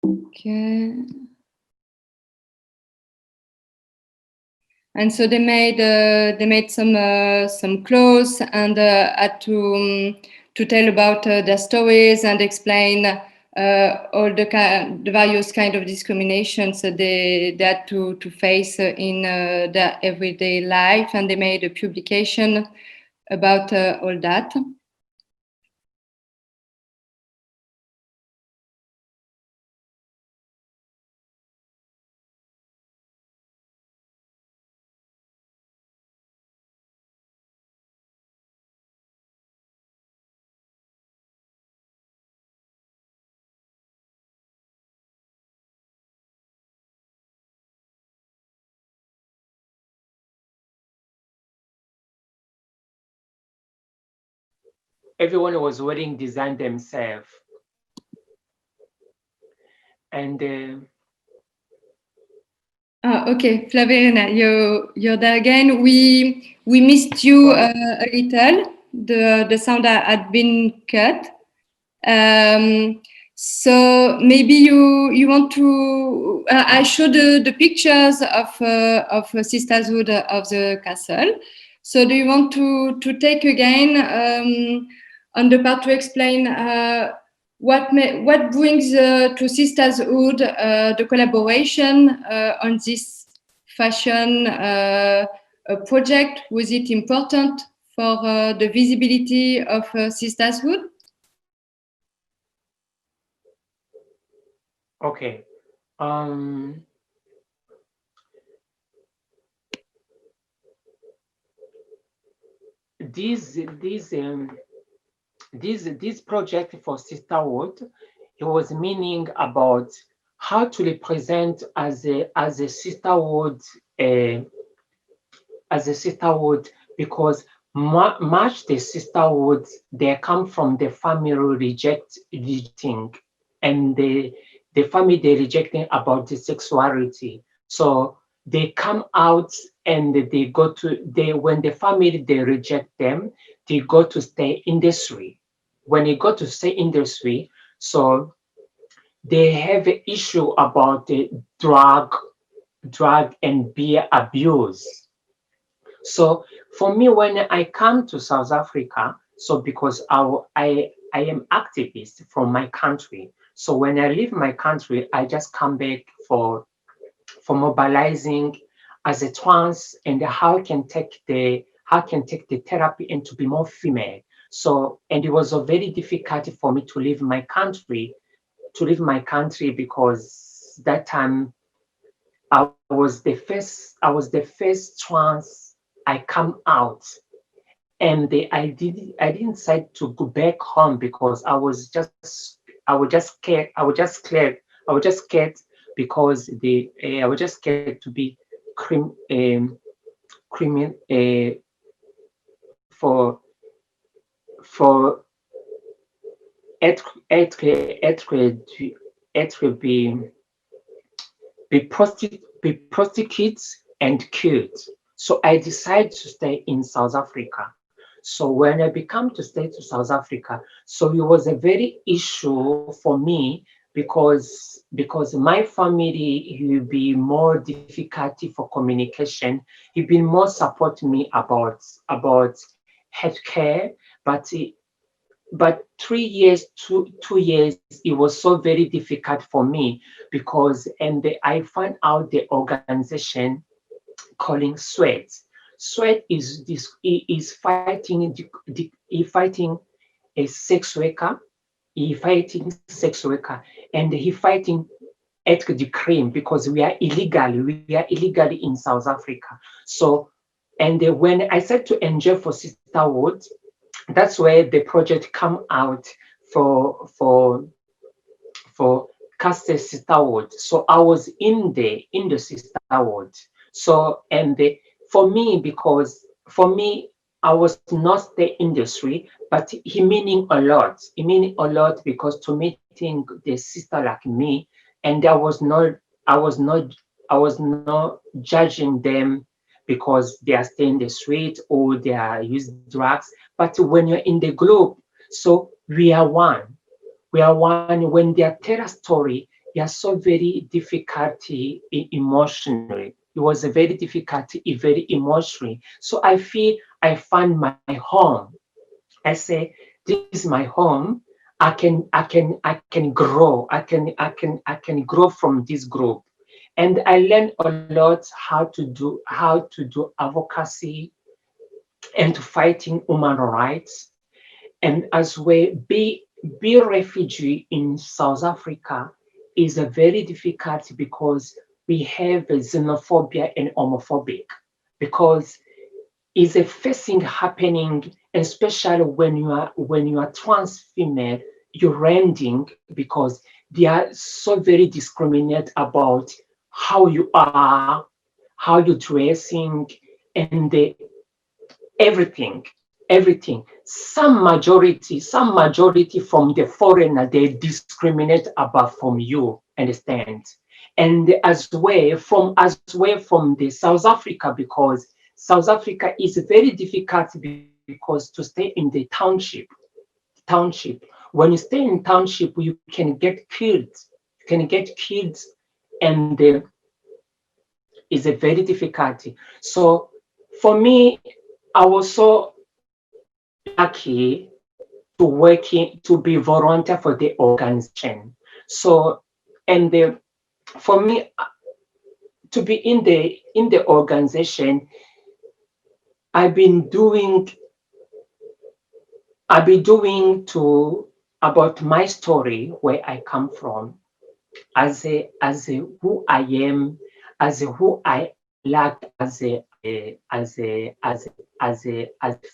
Okay. And so they made some clothes and had to tell about their stories and explain all the various kind of discriminations that they had to face in their everyday life, and they made a publication about all that. Everyone was wearing design themselves, and Okay, Flavirina, you're there again. We missed you a little. The sound had been cut. So maybe you want to. I showed the pictures of Sistaaz of the castle. So do you want to take again on the part to explain what brings to Sistaaz the collaboration on this fashion project? Was it important for the visibility of Sistaaz? okay. This project for Sisterhood, it was meaning about how to represent as a sisterhood, because much the sisterhood, they come from the family rejecting, and the family they rejecting about the sexuality. So they come out and they go to when the family they reject them, they go to stay industry. When they go to stay industry, so they have an issue about the drug and beer abuse. So for me, when I come to South Africa, so because I am activist from my country. So when I leave my country, I just come back for mobilizing as a trans, and how I can take the therapy and to be more female. So, and it was very difficult for me to leave my country because that time I was the first trans I come out, and I didn't decide to go back home because I was just scared. I was just scared because I was just scared to be criminal for être be prosecuted and killed. So I decided to stay in South Africa. So when I became to stay to South Africa, so it was a very issue for me because my family will be more difficulty for communication. He been more support me about healthcare, but 3 years, 2 years, it was so very difficult for me because I found out the organization calling Sweat. Sweat is fighting fighting a sex worker. He fighting sex worker and he fighting ethnic crime because we are illegally in South Africa. So when I said to enjoy for sisterhood, that's where the project come out for Caster Sisterhood. So I was in the Sisterhood. So for me, because for me, I was not the industry, but he meaning a lot. He meaning a lot because to meeting the sister like me, and I was not judging them because they are staying in the street or they are using drugs. But when you're in the group, so we are one. We are one. When they tell a story, they are so very difficult emotionally. It was a very difficult, very emotionally. So I feel I find my home. I say, this is my home. I can grow. I can grow from this group. And I learned a lot how to do advocacy and to fighting human rights. And as well, be refugee in South Africa is a very difficult because we have a xenophobia and homophobic because it's a facing happening, especially when you are trans female, you're rending because they are so very discriminate about how you are, how you're dressing, and everything. Some majority from the foreigner, they discriminate about from you, understand? And as well from the South Africa, because South Africa is very difficult because to stay in the township. When you stay in township, you can get killed. And it's a very difficulty. So for me, I was so lucky to be volunteer for the organization. So for me to be in the organization, I've been doing about my story, where I come from, as a who I am, as who I like, as a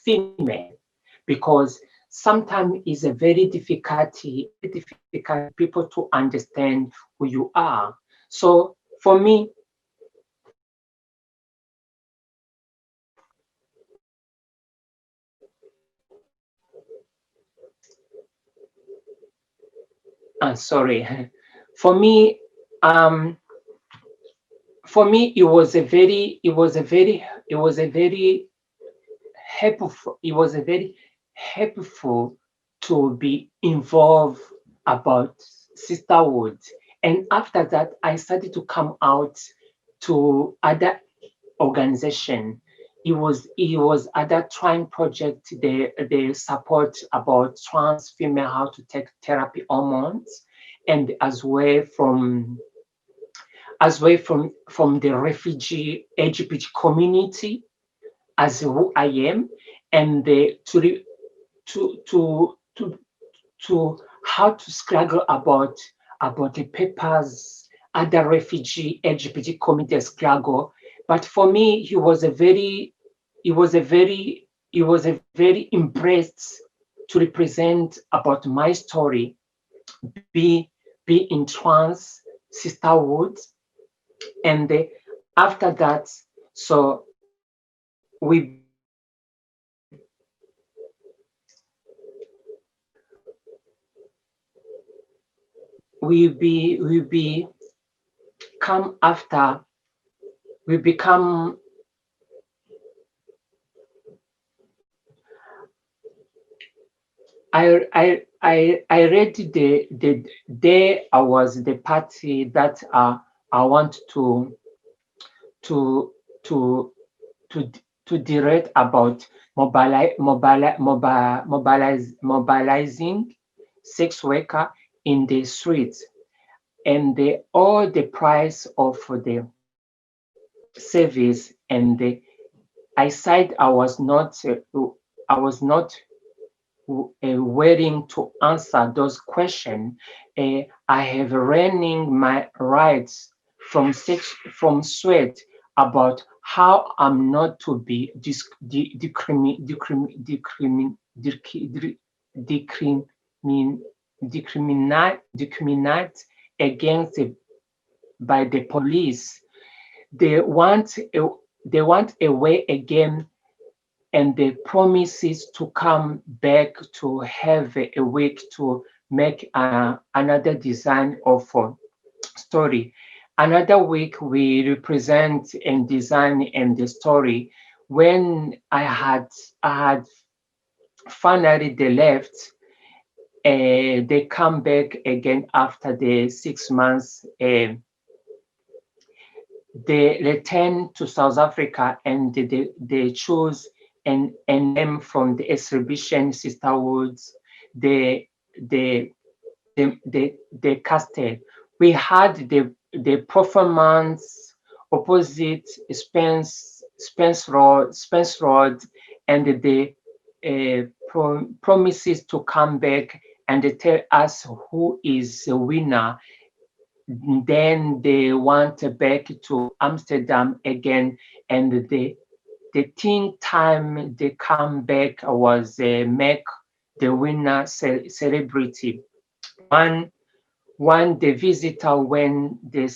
female, because sometimes it's a very difficult people to understand who you are. So for me, sorry, for me, it was a very helpful to be involved about sisterhood. And after that, I started to come out to other organization. It was other trying project. They support about trans female how to take therapy hormones, and as well from the refugee LGBT community, as who I am, and to how to struggle about the papers, other refugee LGBT community struggle. But for me, he was a very impressed to represent about my story, be in trans, sisterhood, and after that, so we come after we become I read the day I was the party that I want to to to to direct about mobilizing sex worker in the streets, and all the price of the service, and I said I was not willing to answer those questions. I have learning my rights from sweat about how I'm not to be discriminate against by the police. They want a way again, and the promises to come back to have a week to make another design of story. Another week we represent and design and the story. When I had finally they left, they come back again after the 6 months. They return to South Africa, and they choose a name from the exhibition Sisterhoods. They casted. We had the performance opposite Spence Road, and the promises to come back and they tell us who is the winner. Then they went back to Amsterdam again, and the thing time they come back was make the winner celebrity. One the visitor, when they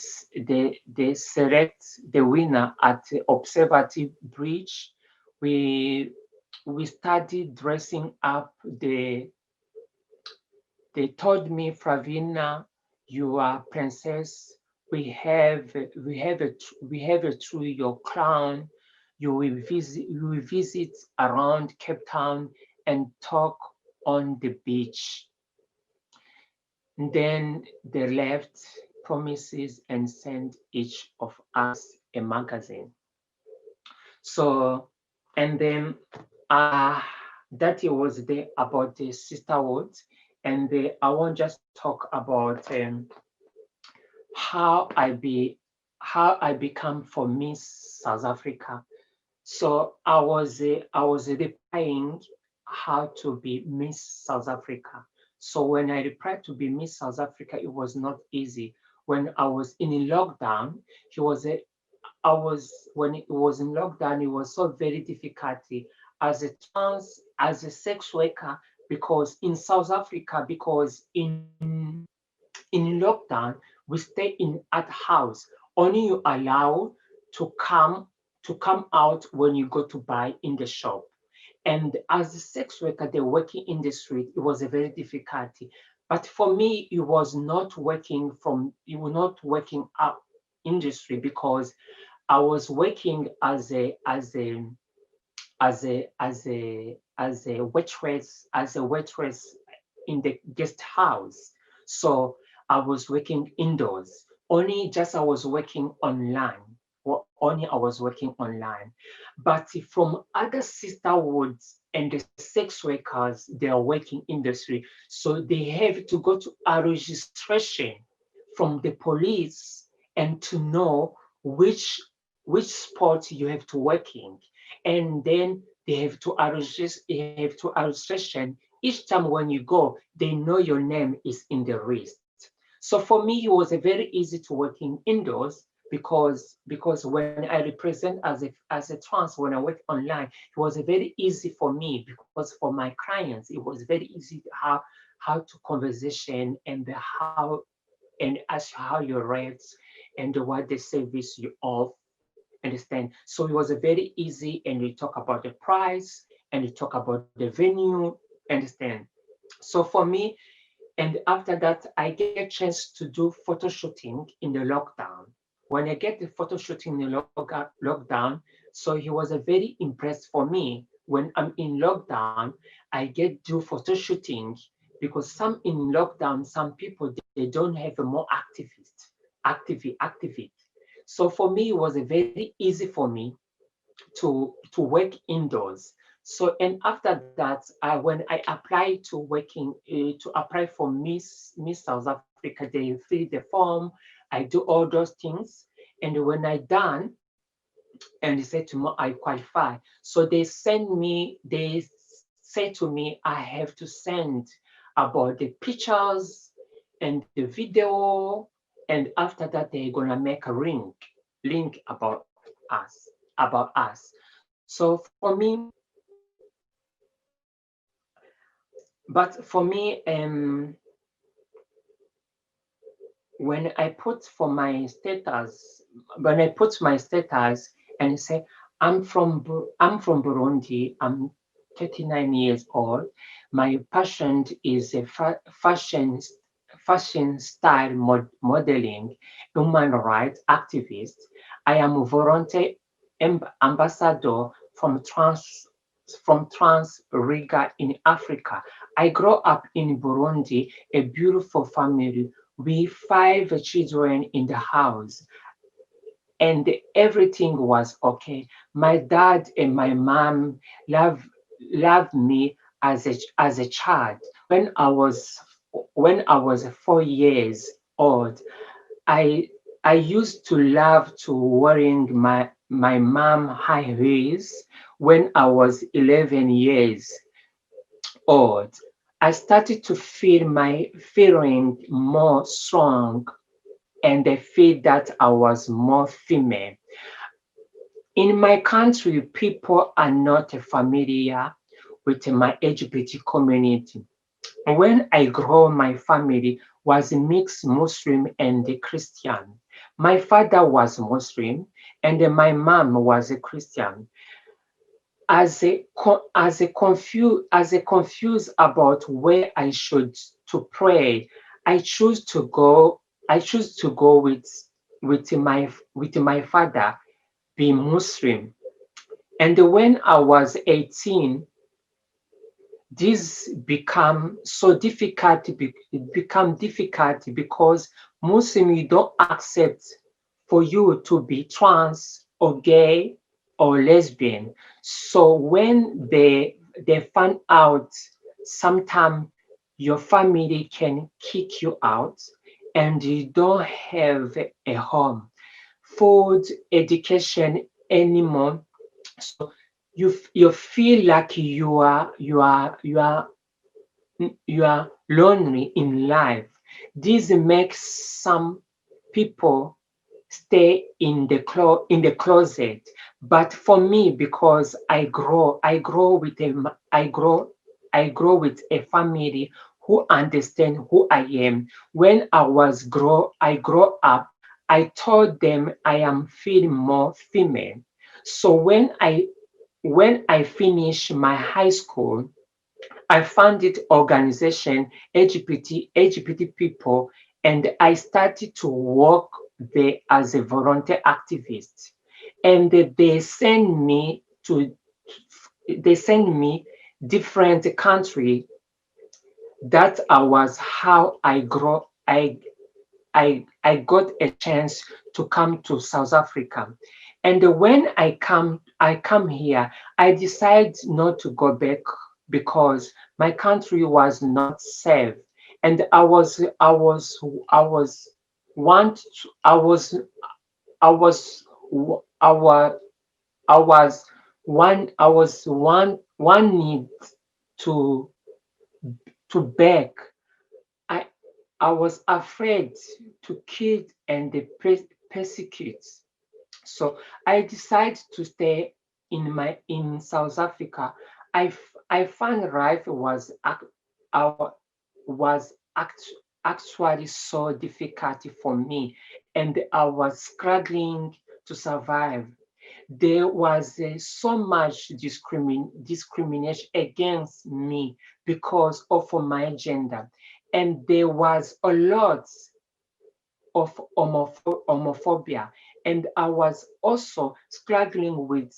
select the winner at the Observative Bridge, we started dressing up. They told me, Flavirina, you are princess. We have through your crown. You will visit around Cape Town and talk on the beach. And then they left promises and sent each of us a magazine. So, and then that it was there about the sisterhood, and I want just talk about how I become for Miss South Africa. So I was replying how to be Miss South Africa. So when I replied to be Miss South Africa, it was not easy. When I was in lockdown, when it was in lockdown, it was so very difficult as a sex worker, because in South Africa, because in lockdown, we stay in at house. Only you allow to come out when you go to buy in the shop. And as a sex worker, the working in the street, it was a very difficulty. But for me, it was not working out industry, because I was working as a waitress in the guest house. So I was working indoors. Only just I was working online. Only I was working online. But from other sisterhoods and the sex workers, they are working industry. So they have to go to a registration from the police and to know which sport you have to work in. And then they have to registration. Each time when you go, they know your name is in the list. So for me, it was a very easy to work in indoors, because when I represent as a trans, when I work online, it was a very easy for me, because for my clients, it was very easy how to conversation and and ask you how your rates and what the service you offer. Understand? So it was a very easy, and we talk about the price and we talk about the venue. Understand? So for me, and after that, I get a chance to do photo shooting in the lockdown. When I get the photo shooting in the lockdown, so he was a very impressed for me. When I'm in lockdown, I get do photo shooting because some in lockdown, some people they don't have a more activist. So for me, it was a very easy for me to work indoors. So and after that, when I applied to to apply for Miss South Africa, they fill the form, I do all those things, and when I done, and they said to me I qualify. So they say to me I have to send about the pictures and the video, and after that they're gonna make a link about us. So for me, but for me, when I put for my status, when I put my status and say I'm from Burundi, I'm 39 years old. My passion is a fashion style modeling, human rights activist. I am a volunteer ambassador from Trans Riga in Africa. I grew up in Burundi, a beautiful family with 5 children in the house, and everything was okay. My dad and my mom loved me as a child. When I was 4 years old, I I used to love to wearing my mom high heels when I was 11 years old. I started to feel my feeling more strong, and I feel that I was more female. In my country, people are not familiar with my LGBT community. When I grew, my family was mixed Muslim and Christian. My father was Muslim and my mom was a Christian. As a confused about where I should to pray, I choose to go. I choose to go with my father, be Muslim. And when I was 18, this become so difficult. It become difficult because Muslim you don't accept for you to be trans or gay or lesbian. So when they find out, sometimes your family can kick you out, and you don't have a home, food, education anymore. So you feel like you are lonely in life. This makes some people stay in the closet. But for me, because I grow with a family who understand who I am. When I grow up, I told them I am feeling more female. So when I finished my high school, I founded organization LGBT people, and I started to work there as a volunteer activist. And they send me different country. That was how I grow. I got a chance to come to South Africa. And when I come here, I decided not to go back because my country was not safe. And I was want I was I was I was I was one need to beg. I I was afraid to kill and persecute. So I decided to stay in South Africa. I found life was actually so difficult for me, and I was struggling to survive. There was so much discrimination against me because of my gender, and there was a lot of homophobia, and I was also struggling with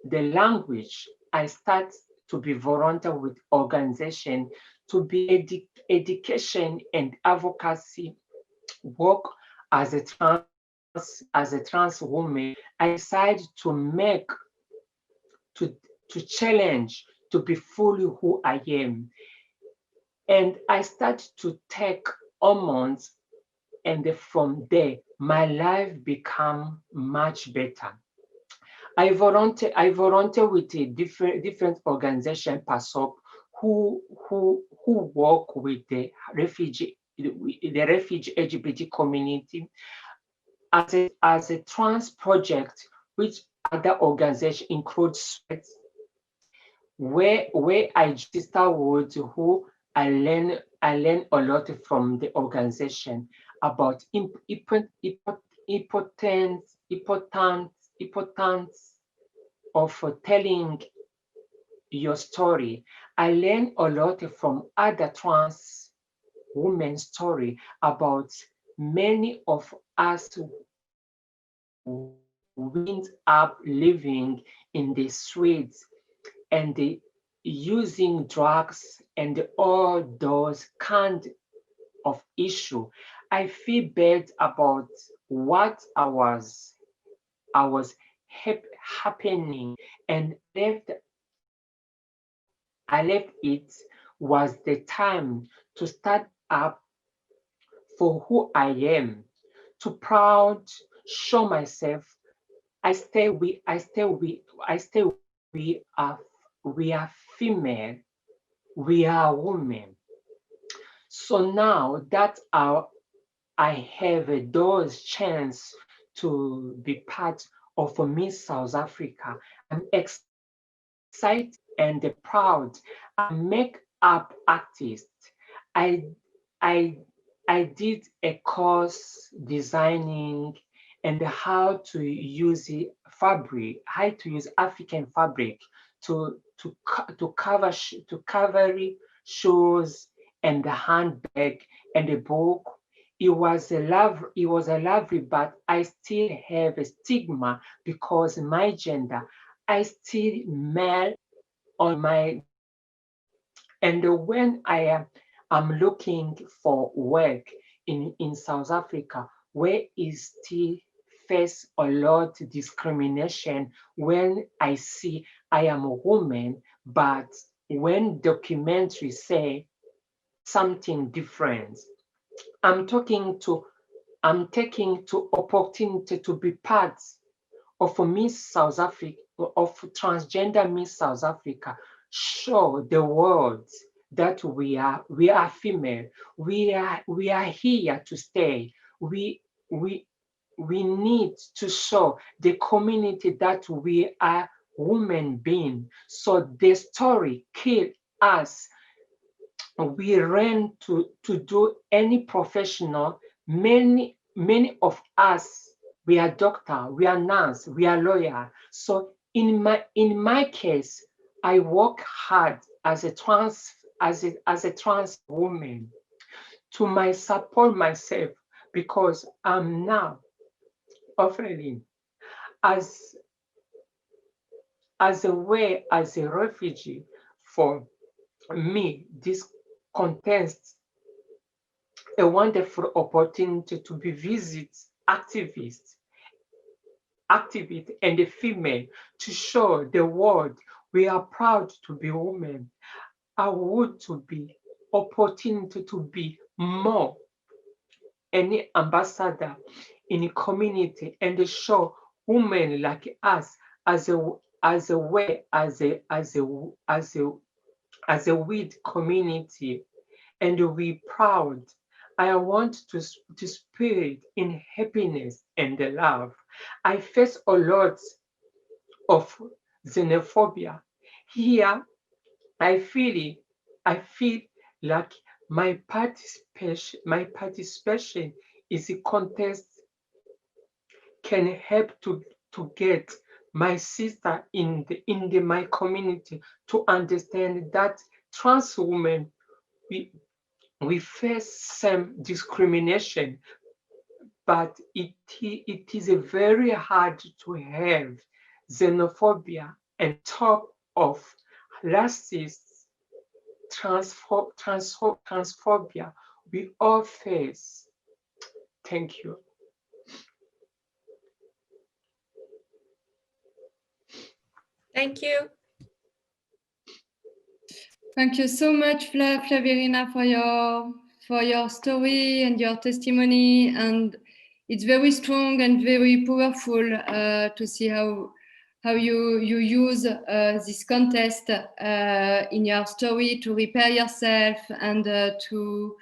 the language. I started to be volunteer with organization to be education and advocacy work as a trans woman. I decided to make to challenge to be fully who I am, and I started to take hormones, and from there my life became much better. I volunteer with a different organization, PASOP, who work with the refugee LGBT community as a trans project, which other organization includes Sweat, where I sisterhood who I learn a lot from the organization about importance of telling your story. I learned a lot from other trans women's story about many of us wind up living in the streets and using drugs and all those kind of issue. I feel bad about what I was happening, and I left it was the time to start up for who I am, to proud show myself. We are female, we are women. So now that I have those chance to be part of Miss South Africa, I'm excited and proud. I'm a makeup artist. I I I did a course designing and how to use fabric, how to use African fabric to cover shoes and the handbag and the book. It was a lovely, but I still have a stigma because my gender, I still male on my, and when I'm looking for work in South Africa, where is still face a lot of discrimination when I see I am a woman, but when documentaries say something different, I'm taking to opportunity to be part of Miss South Africa, of transgender Miss South Africa, show the world that we are female. We are here to stay. We we need to show the community that we are women being. So the story kill us. We ran to do any professional. Many of us, we are doctor, we are nurse, we are lawyer. So in my case, I work hard as a trans woman to support myself, because I'm now offering as a way, as a refugee. For me, this contests a wonderful opportunity to be visit activists and a female, to show the world we are proud to be women. I want to be opportunity to be more any ambassador in the community and show women like us as a way, as a with community, and we proud. I want to spirit in happiness and love. I face a lot of xenophobia here. I feel like my participation is a contest can help to get my sister in my community to understand that trans women we face some discrimination, but it is very hard to have xenophobia and top of racist transphobia we all face. Thank you. Thank you. Thank you so much, Flavirina, for your story and your testimony. And it's very strong and very powerful to see how you use this contest in your story to repair yourself and to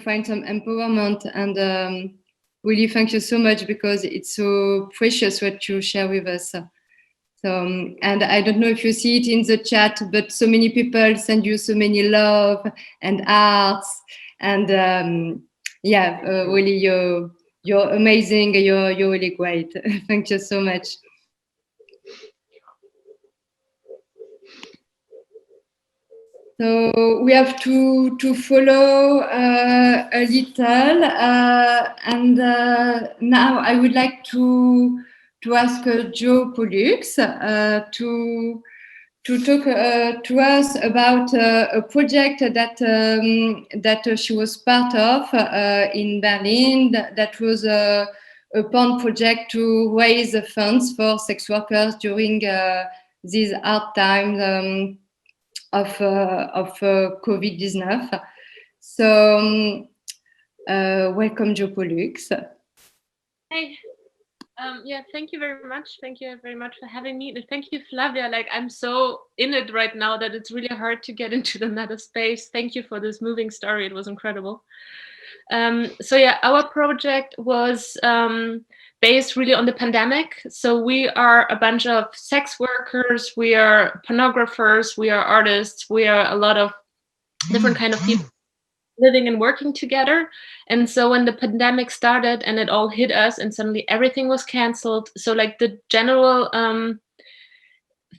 find some empowerment. And really, thank you so much, because it's so precious what you share with us. So, and I don't know if you see it in the chat, but so many people send you so many love and arts, and really you're amazing. You're really great. Thank you so much. So we have to follow a little, and now I would like to ask Jo Pollux to talk to us about a project that she was part of in Berlin. That was a porn project to raise funds for sex workers during these hard times of COVID-19. So welcome, Jo Pollux. Hey. Yeah, thank you very much. Thank you very much for having me. And thank you, Flavia. Like, I'm so in it right now that it's really hard to get into the meta space. Thank you for this moving story. It was incredible. So yeah, our project was based really on the pandemic. So we are a bunch of sex workers, we are pornographers, we are artists, we are a lot of different kind of people living and working together. And so when the pandemic started and it all hit us and suddenly everything was canceled, so like the general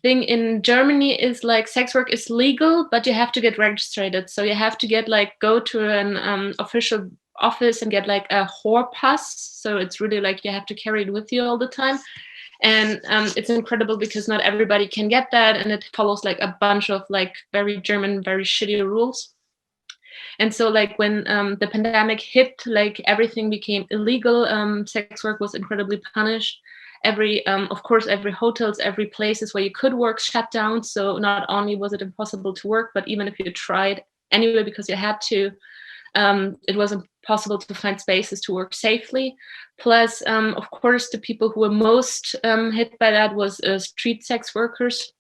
thing in Germany is like sex work is legal, but you have to get registered. So you have to get like go to an official office and get like a whore pass. So it's really like you have to carry it with you all the time. And it's incredible because not everybody can get that, and it follows like a bunch of like very German, very shitty rules. And so like when the pandemic hit, like everything became illegal. Sex work was incredibly punished. Of course, every hotels, every places where you could work shut down. So not only was it impossible to work, but even if you tried anyway, because you had to, it was impossible to find spaces to work safely. Plus, of course, the people who were most hit by that was street sex workers,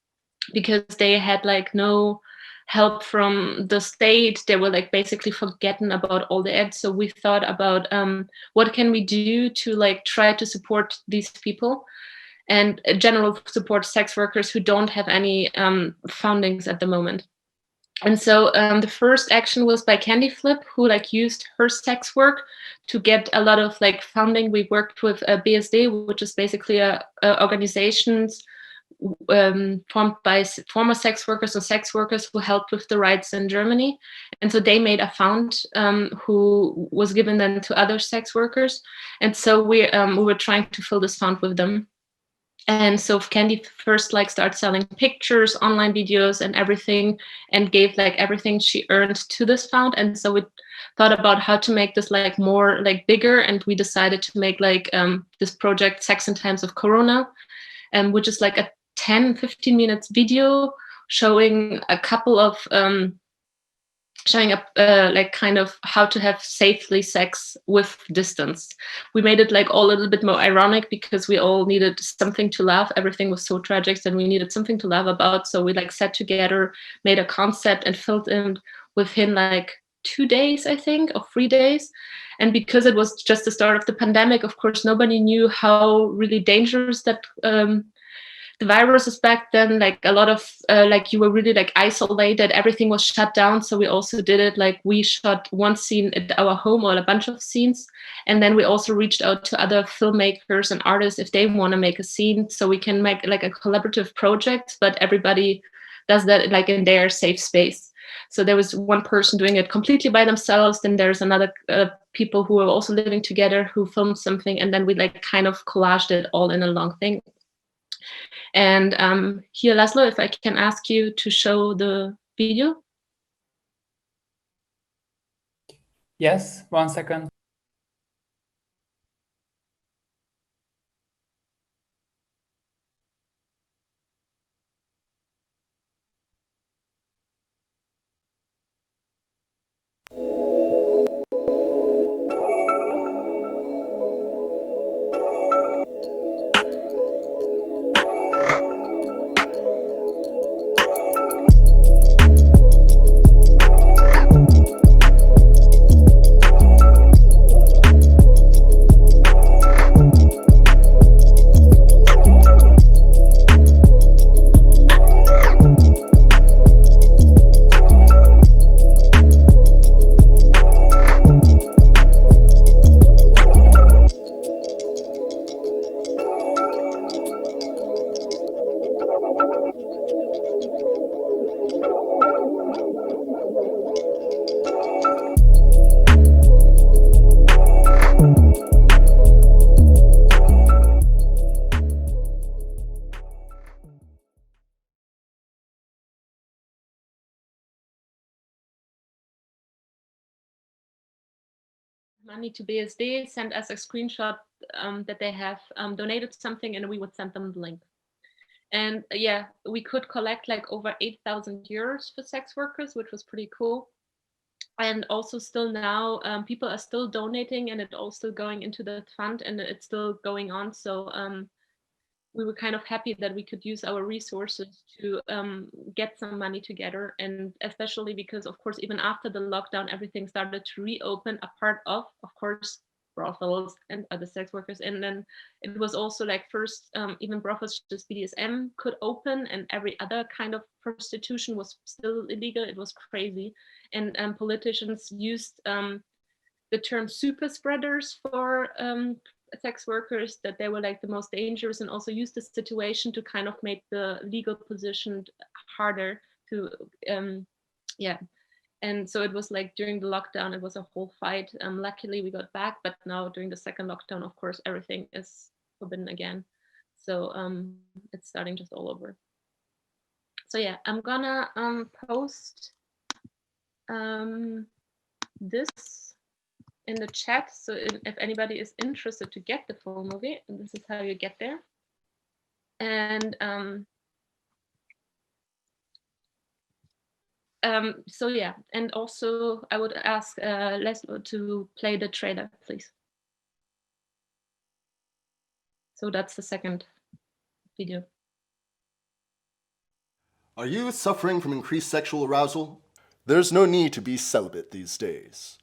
because they had like no help from the state. They were like basically forgotten about all the ads. So we thought about what can we do to like try to support these people and general support sex workers who don't have any fundings at the moment. And so the first action was by Candy Flip, who like used her sex work to get a lot of like funding. We worked with BSD, which is basically a organizations formed by former sex workers or sex workers who helped with the rights in Germany. And so they made a fund who was given then to other sex workers. And so we were trying to fill this fund with them. And so Candy first like started selling pictures, online videos and everything, and gave like everything she earned to this fund. And so we thought about how to make this like more like bigger. And we decided to make like this project Sex in Times of Corona, which is like a 10-15 minutes video showing a couple of showing up like kind of how to have safely sex with distance. We made it like all a little bit more ironic because we all needed something to laugh. Everything was so tragic and we needed something to laugh about. So we like sat together, made a concept and filled in within like 2 days, I think, or 3 days. And because it was just the start of the pandemic, of course, nobody knew how really dangerous that the the viruses back then, like a lot of like you were really like isolated, everything was shut down. So we also did it like we shot one scene at our home or a bunch of scenes, and then we also reached out to other filmmakers and artists if they want to make a scene, so we can make like a collaborative project, but everybody does that like in their safe space. So there was one person doing it completely by themselves, then there's another people who are also living together who filmed something, and then we like kind of collaged it all in a long thing. And here, Laszlo, if I can ask you to show the video. Yes, 1 second. Money to BSD, send us a screenshot that they have donated something, and we would send them the link. And yeah, we could collect like over 8,000 euros for sex workers, which was pretty cool. And also still now, people are still donating, and it's all still going into the fund, and it's still going on. So we were kind of happy that we could use our resources to get some money together. And especially because, of course, even after the lockdown, everything started to reopen, a part of course, brothels and other sex workers. And then it was also like first, even brothels, just BDSM could open, and every other kind of prostitution was still illegal. It was crazy. And politicians used the term super spreaders for sex workers, that they were like the most dangerous, and also used the situation to kind of make the legal position harder to yeah. And so it was like during the lockdown, it was a whole fight. Luckily we got back, but now during the second lockdown, of course, everything is forbidden again. So it's starting just all over. So yeah, I'm gonna post this in the chat, so if anybody is interested to get the full movie, and this is how you get there. And so yeah, and also I would ask Laszlo to play the trailer, please. So that's the second video. Are you suffering from increased sexual arousal? There's no need to be celibate these days.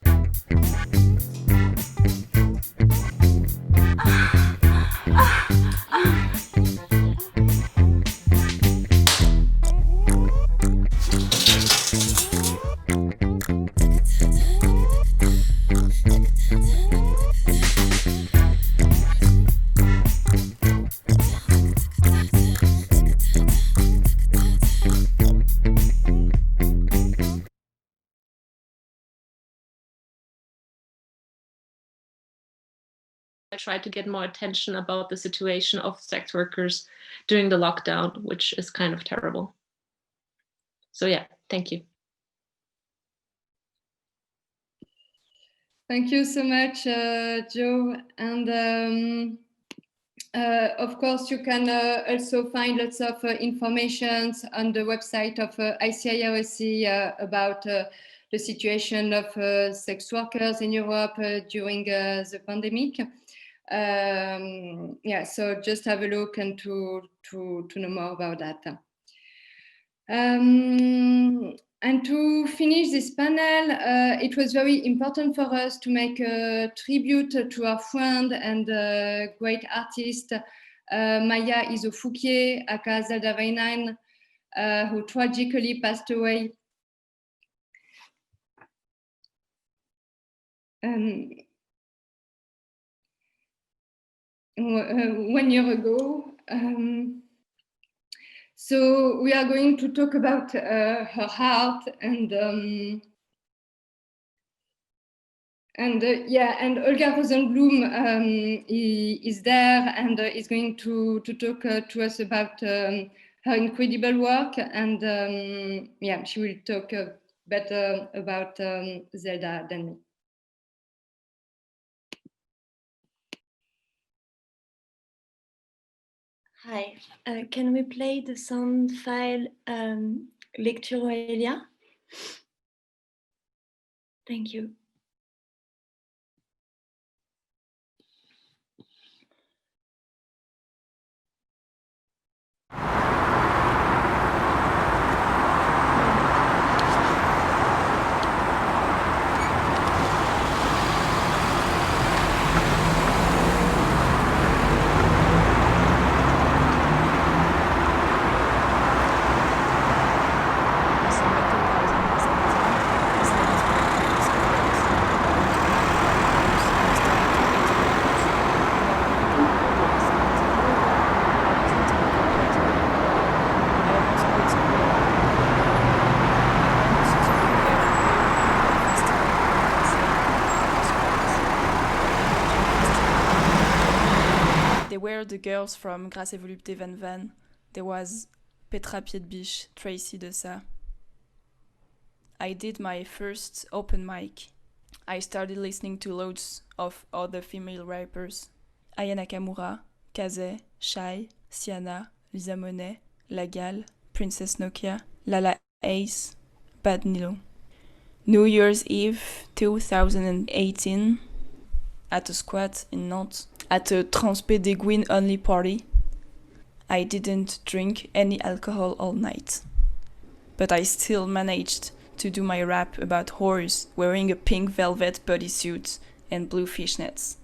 I tried to get more attention about the situation of sex workers during the lockdown, which is kind of terrible. So yeah, thank you. Thank you so much, Joe. And of course, you can also find lots of information on the website of ICIRC about the situation of sex workers in Europe during the pandemic. Yeah, so just have a look and to know more about that. And to finish this panel, it was very important for us to make a tribute to our friend and great artist, Maïa Izzo-Foulquier, aka Zelda Vainine, who tragically passed away 1 year ago. So we are going to talk about her heart and Olga Rozenblum is there and is going to talk to us about her incredible work, and she will talk better about Zelda than me. Hi, can we play the sound file Lecture Aurelia? Thank you. The girls from Grâce et Volupté Van Van. There was Petra Piedbiche, Tracy Dessa. I did my first open mic. I started listening to loads of other female rappers. Aya Nakamura, Kaze, Shai, Sienna, Lisa Monet, Lagal, Princess Nokia, Lala Ace, Bad Nilo. New Year's Eve 2018 at a squat in Nantes. At a Transpédéguine only party. I didn't drink any alcohol all night. But I still managed to do my rap about whores wearing a pink velvet bodysuit and blue fishnets.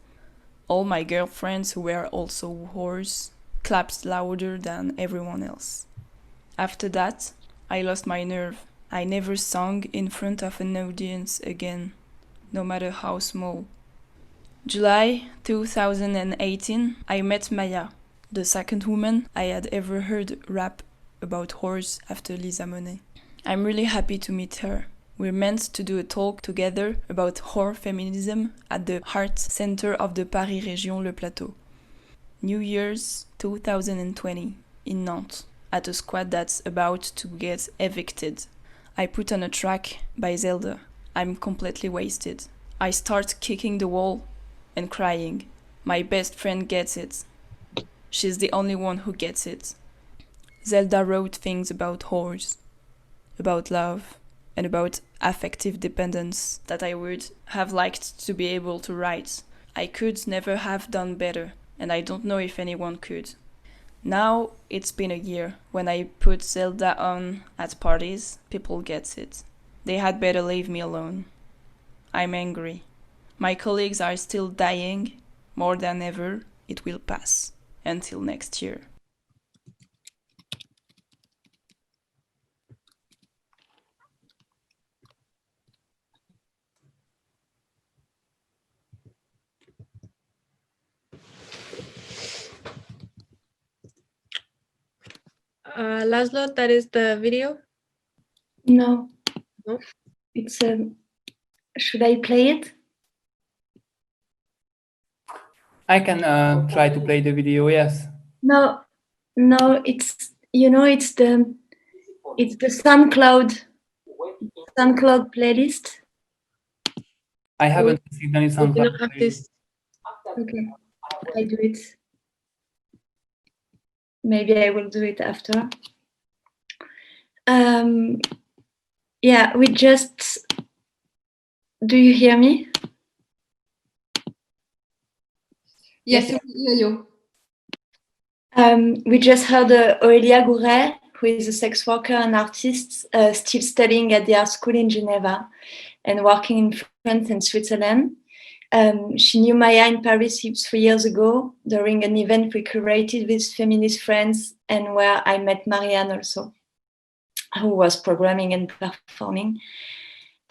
All my girlfriends who were also whores clapped louder than everyone else. After that, I lost my nerve. I never sang in front of an audience again, no matter how small. July 2018, I met Maïa, the second woman I had ever heard rap about whores after Lisa Monet. I'm really happy to meet her. We're meant to do a talk together about whore feminism at the Heart Center of the Paris Région Le Plateau. New Year's 2020 in Nantes, at a squad that's about to get evicted. I put on a track by Zelda. I'm completely wasted. I start kicking the wall and crying. My best friend gets it. She's the only one who gets it. Zelda wrote things about whores, about love, and about affective dependence that I would have liked to be able to write. I could never have done better, and I don't know if anyone could. Now it's been a year. When I put Zelda on at parties, people get it. They had better leave me alone. I'm angry. My colleagues are still dying. More than ever, it will pass. Until next year. Laszlo, that is the video? No. No? It's should I play it? I can try to play the video, yes. No, it's it's the SoundCloud playlist. I haven't received any SoundCloud playlist. Okay, I do it. Maybe I will do it after. Yeah, we just. Do you hear me? Yes, we hear you. We just heard Aurélia Gouret, who is a sex worker and artist, still studying at the art school in Geneva and working in France and Switzerland. She knew Maïa in Paris 3 years ago during an event we curated with feminist friends, and where I met Marianne also, who was programming and performing.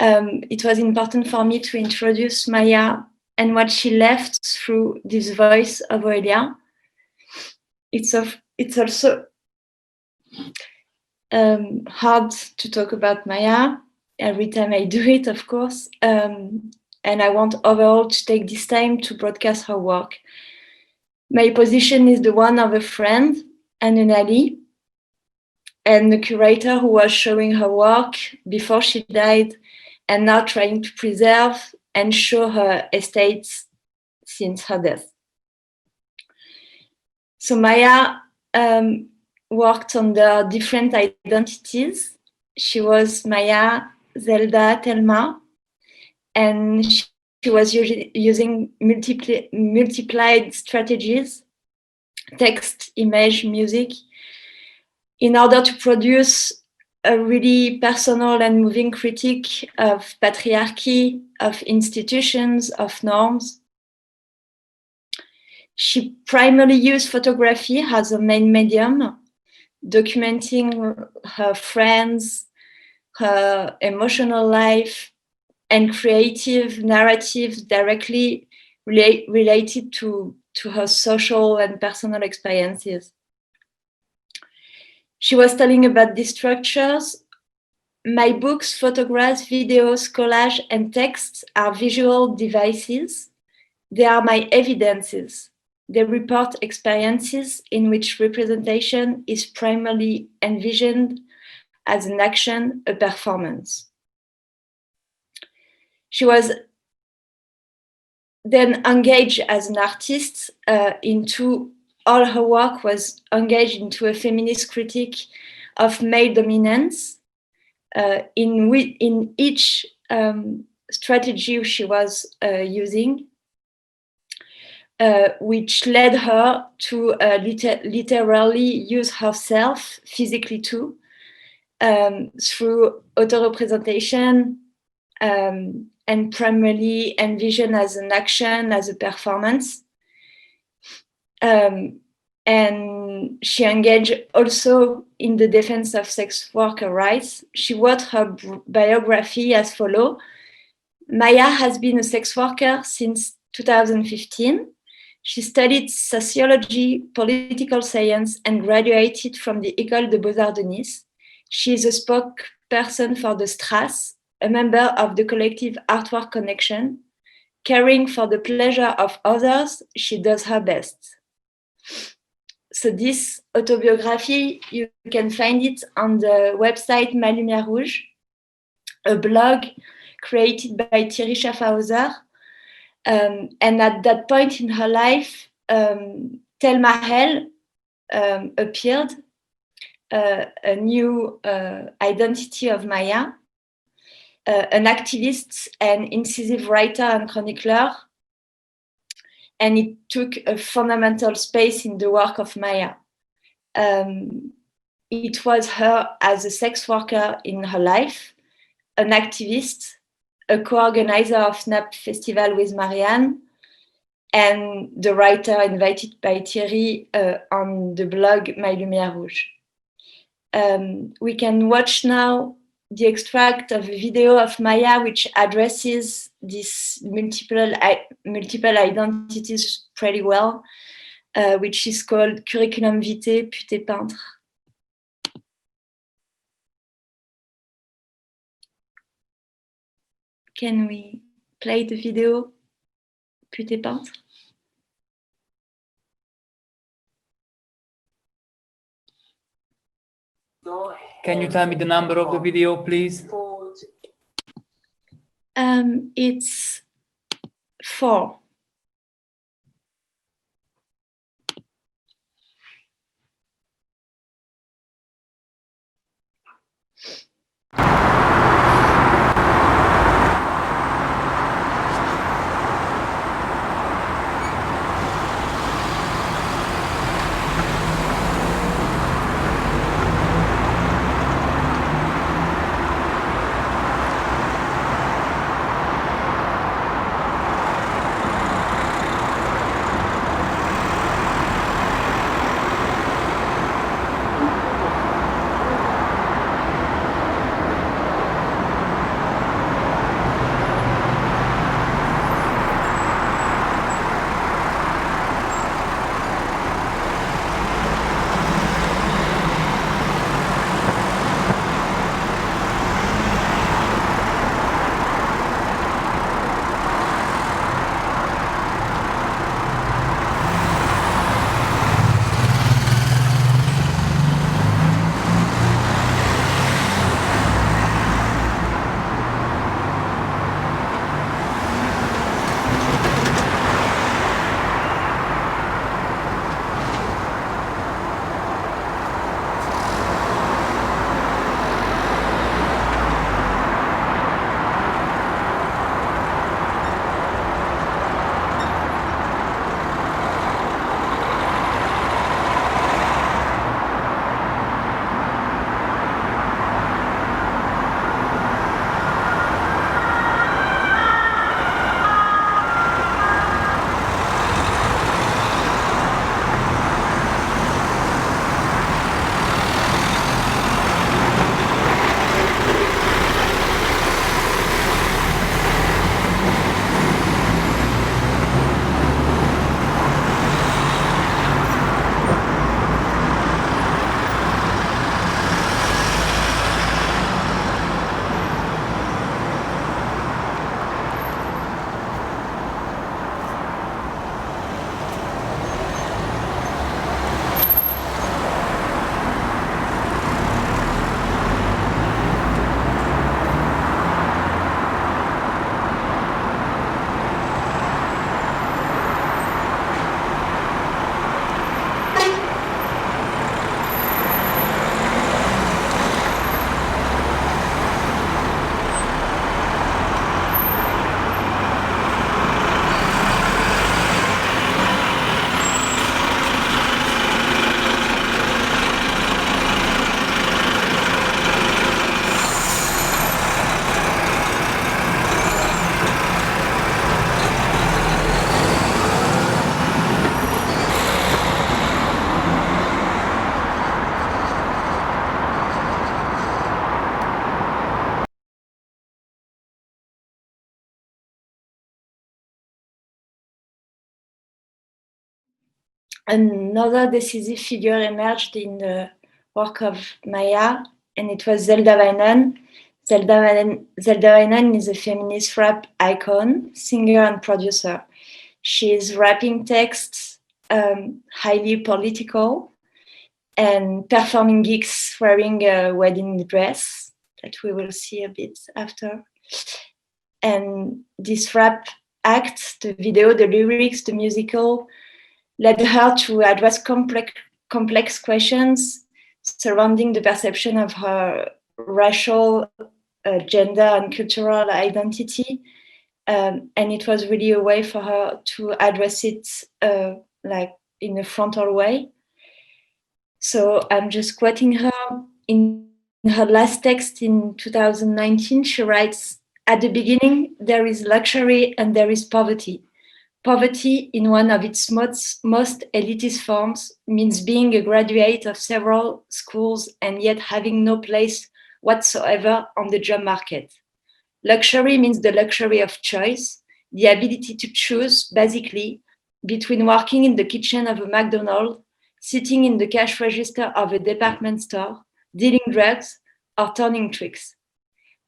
It was important for me to introduce Maïa and what she left through this voice of Aurelia. It's also hard to talk about Maïa every time I do it, of course. And I want overall to take this time to broadcast her work. My position is the one of a friend and an ally, and the curator who was showing her work before she died, and now trying to preserve and show her estates since her death. So Maïa worked under different identities. She was Maïa, Zelda, Thelma, and she was using multiplied strategies, text, image, music, in order to produce a really personal and moving critique of patriarchy, of institutions, of norms. She primarily used photography as a main medium, documenting her friends, her emotional life, and creative narratives directly related to her social and personal experiences. She was telling about these structures. My books, photographs, videos, collage, and texts are visual devices. They are my evidences. They report experiences in which representation is primarily envisioned as an action, a performance. She was then engaged as an artist into all her work was engaged into a feminist critique of male dominance in each strategy she was using, which led her to literally use herself physically too, through auto-representation, and primarily envisioned as an action, as a performance. And she engaged also in the defense of sex worker rights. She wrote her biography as follows. Maïa has been a sex worker since 2015. She studied sociology, political science, and graduated from the École des Beaux-Arts de Nice. She is a spokesperson for the Strass, a member of the collective Artwork Connection. Caring for the pleasure of others, she does her best. So this autobiography, you can find it on the website Ma Lumière Rouge, a blog created by Thierry Schaffhauser. And at that point in her life, Thelma Hell appeared, a new identity of Maïa, an activist and incisive writer and chronicler, and it took a fundamental space in the work of Maïa. It was her as a sex worker in her life, an activist, a co-organizer of Snap Festival with Marianne, and the writer invited by Thierry on the blog Ma Lumière Rouge. We can watch now the extract of a video of Maïa which addresses these multiple identities pretty well, which is called Curriculum Vitae, Pute Peintre. Can we play the video, Pute Peintre? Can you tell me the number of the video, please? It's 4. another decisive figure emerged in the work of Maïa, and it was Zelda Weinen. Zelda Weinen is a feminist rap icon, singer, and producer. She is rapping texts, highly political, and performing gigs wearing a wedding dress that we will see a bit after. And this rap act, the video, the lyrics, the musical, led her to address complex questions surrounding the perception of her racial, gender, and cultural identity. And it was really a way for her to address it like in a frontal way. So I'm just quoting her. In her last text in 2019, she writes, "At the beginning, there is luxury and there is poverty. Poverty, in one of its most elitist forms, means being a graduate of several schools and yet having no place whatsoever on the job market. Luxury means the luxury of choice, the ability to choose, basically, between working in the kitchen of a McDonald's, sitting in the cash register of a department store, dealing drugs, or turning tricks.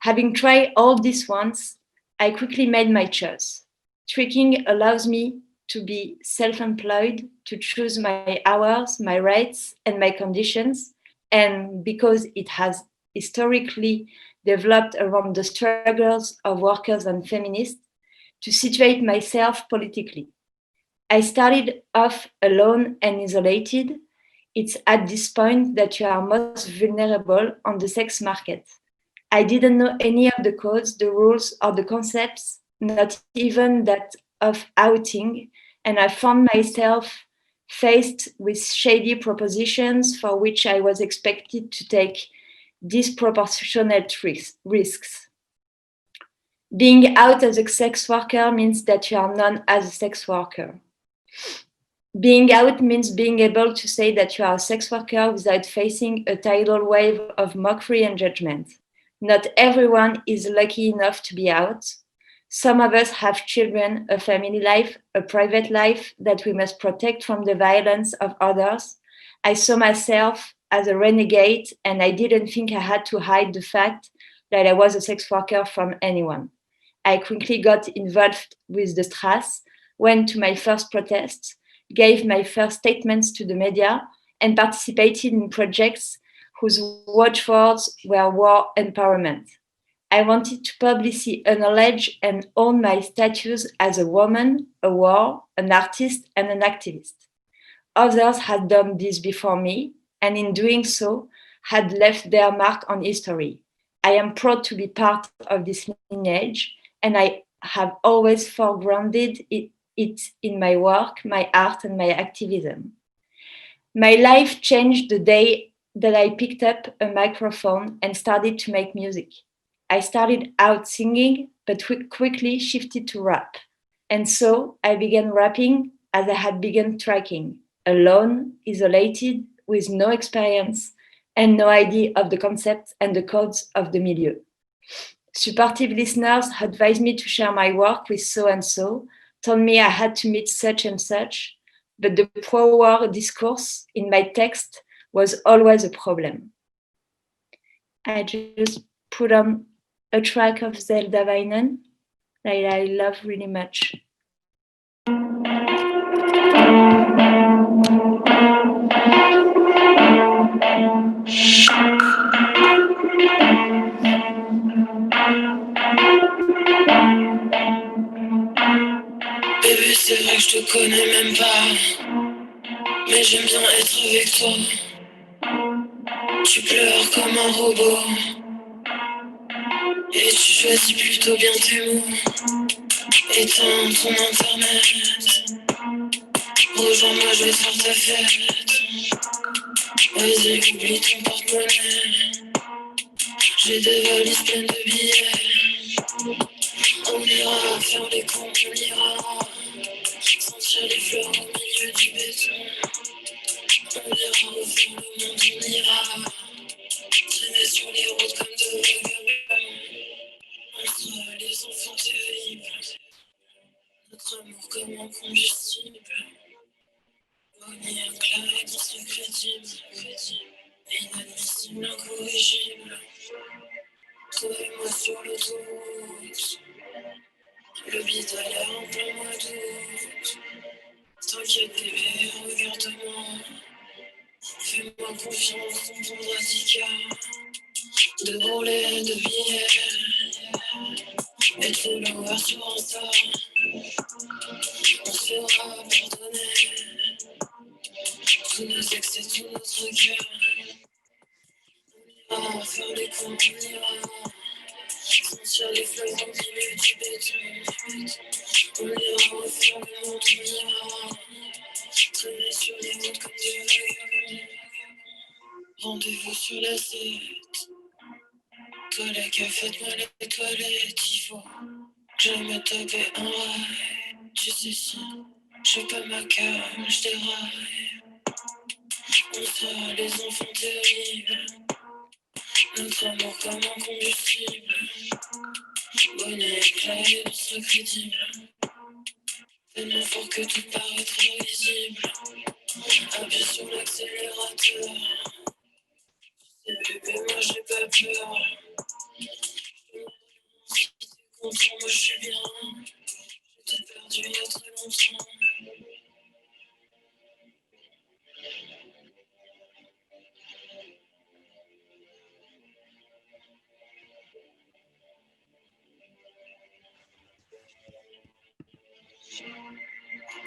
Having tried all this once, I quickly made my choice. Tricking allows me to be self-employed, to choose my hours, my rates, and my conditions. And because it has historically developed around the struggles of workers and feminists, to situate myself politically. I started off alone and isolated. It's at this point that you are most vulnerable on the sex market. I didn't know any of the codes, the rules, or the concepts, not even that of outing, and I found myself faced with shady propositions for which I was expected to take disproportionate risks. Being out as a sex worker means that you are known as a sex worker. Being out means being able to say that you are a sex worker without facing a tidal wave of mockery and judgment. Not everyone is lucky enough to be out. Some of us have children, a family life, a private life that we must protect from the violence of others. I saw myself as a renegade, and I didn't think I had to hide the fact that I was a sex worker from anyone. I quickly got involved with the Sistaaz, went to my first protests, gave my first statements to the media, and participated in projects whose watchwords were war empowerment. I wanted to publicly acknowledge and own my status as a woman, a war, an artist, and an activist. Others had done this before me, and in doing so, had left their mark on history. I am proud to be part of this lineage, and I have always foregrounded it in my work, my art, and my activism. My life changed the day that I picked up a microphone and started to make music. I started out singing, but quickly shifted to rap. And so I began rapping as I had begun tracking, alone, isolated, with no experience and no idea of the concepts and the codes of the milieu. Supportive listeners advised me to share my work with so-and-so, told me I had to meet such and such, but the pro-war discourse in my text was always a problem. I just put on a track of Zelda Weinen that I love really much. Bébé, c'est vrai que je te connais même pas, mais j'aime bien être avec toi. Tu pleures comme un robot, et tu choisis plutôt bien tes mots. Éteins ton internet, rejoins-moi, je vais faire ta fête. Vas-y, oublie ton porte-monnaie, j'ai des valises pleines de billets. On ira faire les cons, on ira sentir les fleurs au milieu du béton. On ira au fond du monde, on ira traîner sur les routes comme de vagabonds. On sera les enfants terribles, notre amour comme un combustible. Clair et construit crédible, inadmissible, incorrigible. Trouvez-moi sur l'autoroute, le bide a l'air en plein mois d'août. T'inquiète bébé, regarde-moi, fais-moi confiance, ton radical. De bourrelets, de billets, et de followers sur Insta. On se fera pardonner tous nos excès, tout notre cœur. On ira faire des cons, on ira sentir les fleurs au milieu du béton. On ira refaire le monde, on ira traîner sur les routes comme des vagabonds. Rendez-vous sur la 7. Collègue, faites-moi les toilettes, il faut que je me tape un rail. Tu sais si je pas ma cam, je déraille. On sera les enfants terribles, notre amour comme un combustible. Bonnet éclairé, on sera crédible. Tellement fort que tout paraît trop visible. Appuie sur l'accélérateur. Bébé, moi j'ai pas peur. Si t'es content, moi je suis bien. Je t'ai perdu il y a très longtemps.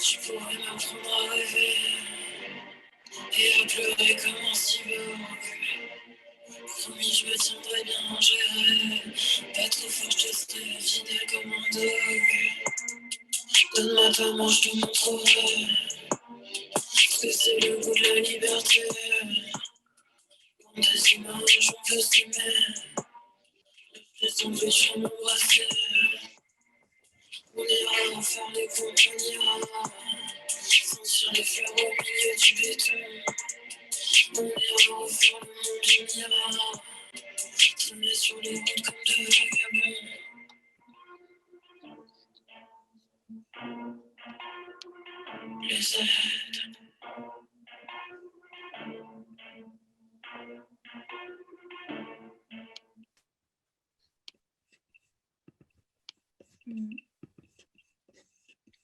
Tu pourrais m'apprendre à rêver et à pleurer comme un cyborg. Promis, je me tiendrai bien, j'irai pas trop fort, je te serai fidèle comme un dog. Donne-moi ta main, je te montrerai ce que c'est le goût de la liberté. Quand des images, on peut s'aimer. Les sandwichs sur mon bracelet. On ira faire les comptes, on ira sentir les fleurs au milieu du béton. On ira refaire le monde, on ira traîner sur les routes comme des vagabonds. Les aides.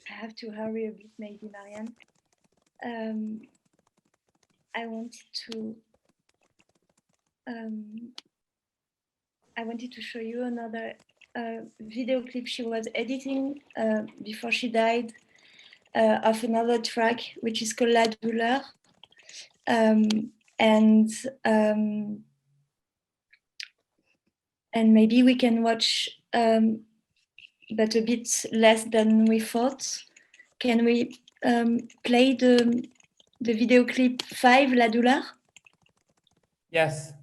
I have to hurry a bit, maybe, Marianne. I wanted to show you another video clip she was editing before she died of another track, which is called La Douleur. And maybe we can watch, but a bit less than we thought. Can we play the video clip 5, La Douleur? Yes.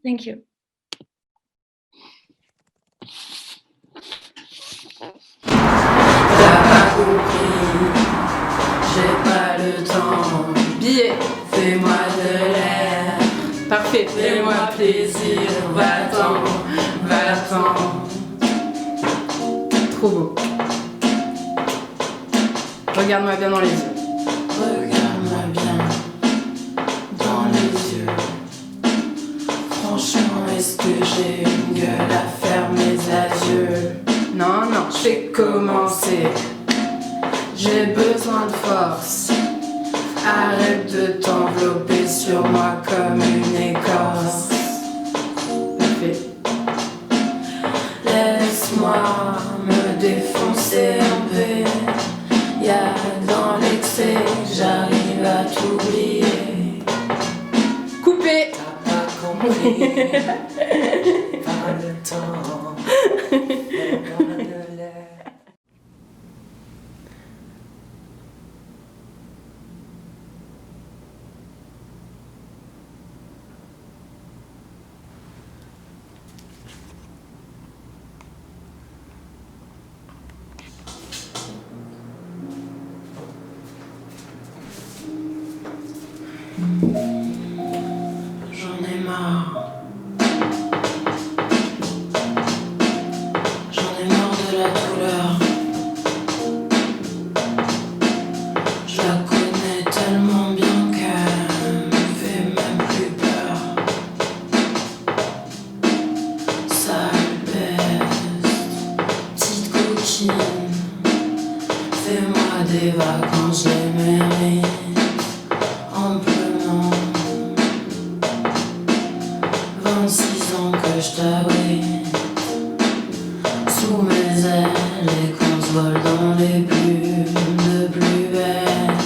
Thank you. T'as pas compris, j'ai pas le temps. Billet, fais-moi de l'air. Parfait, fais-moi plaisir. Va-t'en, va-t'en. Trop beau. Regarde-moi bien dans les yeux. Regarde-moi bien dans les yeux. Franchement, est-ce que j'ai une gueule à faire mes adieux? Non, non, je vais commencer. J'ai besoin de force. Arrête de t'envelopper sur moi comme une écorce. Parfait. Laisse-moi me défoncer un peu. Y'a dans l'excès, j'arrive à t'oublier. Coupé. T'as pas compris. Pas le temps. J'en ai marre. J'en ai marre de la douleur. Je la connais tellement. vacances, je les mérite amplement. 26 ans que je t'abrite sous mes ailes et qu'on se vole dans les plumes de plus belle.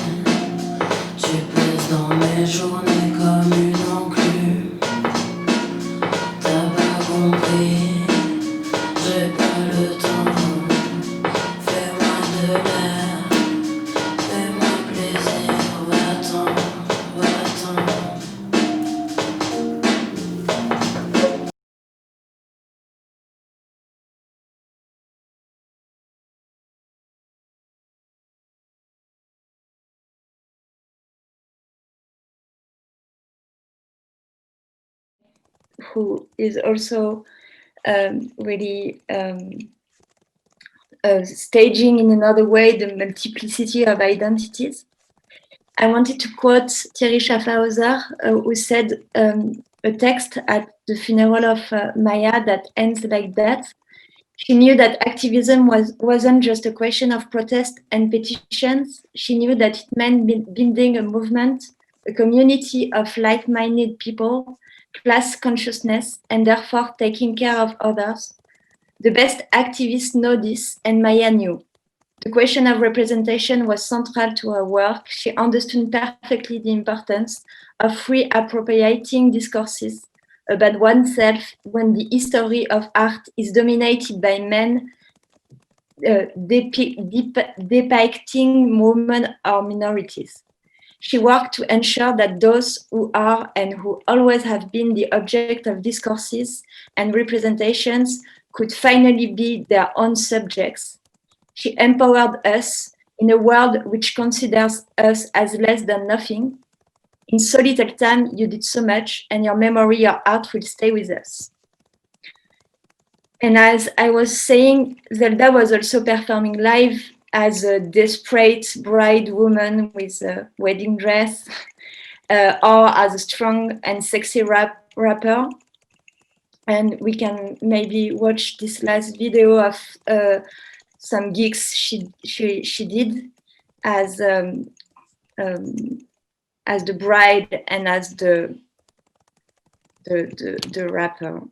Tu pèses dans mes journées comme une enclume. T'as pas compris, j'ai pas le temps. Fais-moi de l'air, fais-moi plaisir, va-t'en, va-t'en. Who is also really staging in another way the multiplicity of identities. I wanted to quote Thierry Schaffhauser, who said a text at the funeral of Maïa that ends like that. She knew that activism wasn't just a question of protest and petitions. She knew that it meant building a movement, a community of like-minded people, class consciousness, and therefore taking care of others. The best activists know this, and Maïa knew. The question of representation was central to her work. She understood perfectly the importance of free appropriating discourses about oneself when the history of art is dominated by men depicting women or minorities. She worked to ensure that those who are and who always have been the object of discourses and representations could finally be their own subjects. She empowered us in a world which considers us as less than nothing. In so little time, you did so much, and your memory, your art will stay with us. And as I was saying, Zelda was also performing live as a desperate bride woman with a wedding dress, or as a strong and sexy rapper. And we can maybe watch this last video of some gigs she did as the bride and as the rapper.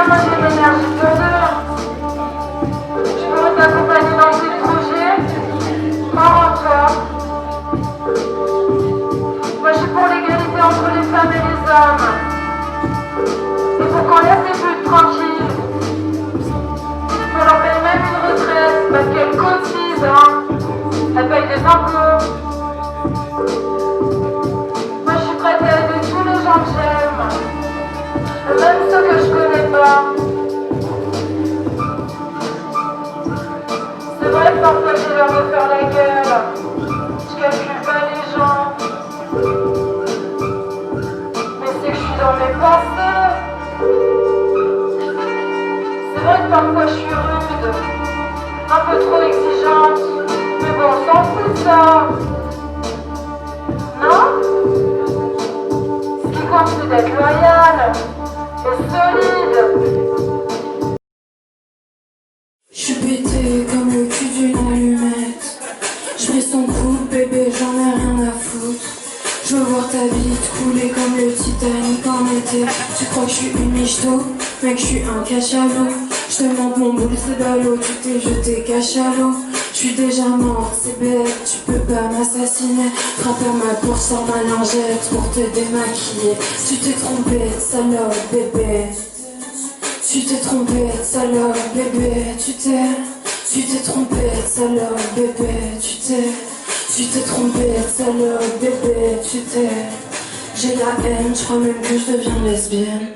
Moi j'ai l'énergie de l'heure. Je veux t'accompagner dans tes projets. Rends-toi. Moi je suis pour l'égalité entre les femmes et les hommes. Et pour qu'on laisse les plus tranquilles. Pour leur payer même une retraite parce qu'elles cotisent. Elles payent des impôts. Moi je suis prête à aider tous les gens que j'aime. Même ceux que je connais pas. C'est vrai que parfois j'ai l'air de faire la gueule. Je calcule pas les gens. Mais c'est que je suis dans mes pensées. C'est vrai que parfois je suis rude. Un peu trop exigeante. Mais bon, on s'en fout de ça. Non? Ce qui compte c'est d'être loyal. Solide. Je suis pété comme le cul d'une allumette. Je mets son coup, bébé, j'en ai rien à foutre. Je veux voir ta bite couler comme le Titanic en été. Tu crois que je suis une michto? Mec, je suis un cachalot. Je te montre mon boule, c'est ballot. Tu t'es jeté cachalot. Je suis déjà mort, c'est bête. Tu peux pas m'assassiner. Frappe à ma porte, sors ma lingette pour te démaquiller. Tu t'es trompé, salope, bébé. Tu t'es trompé, salope, bébé. Tu t'es trompé, salope, bébé. Tu t'es trompé, salope, bébé. J'ai la haine, je crois même que je deviens lesbienne.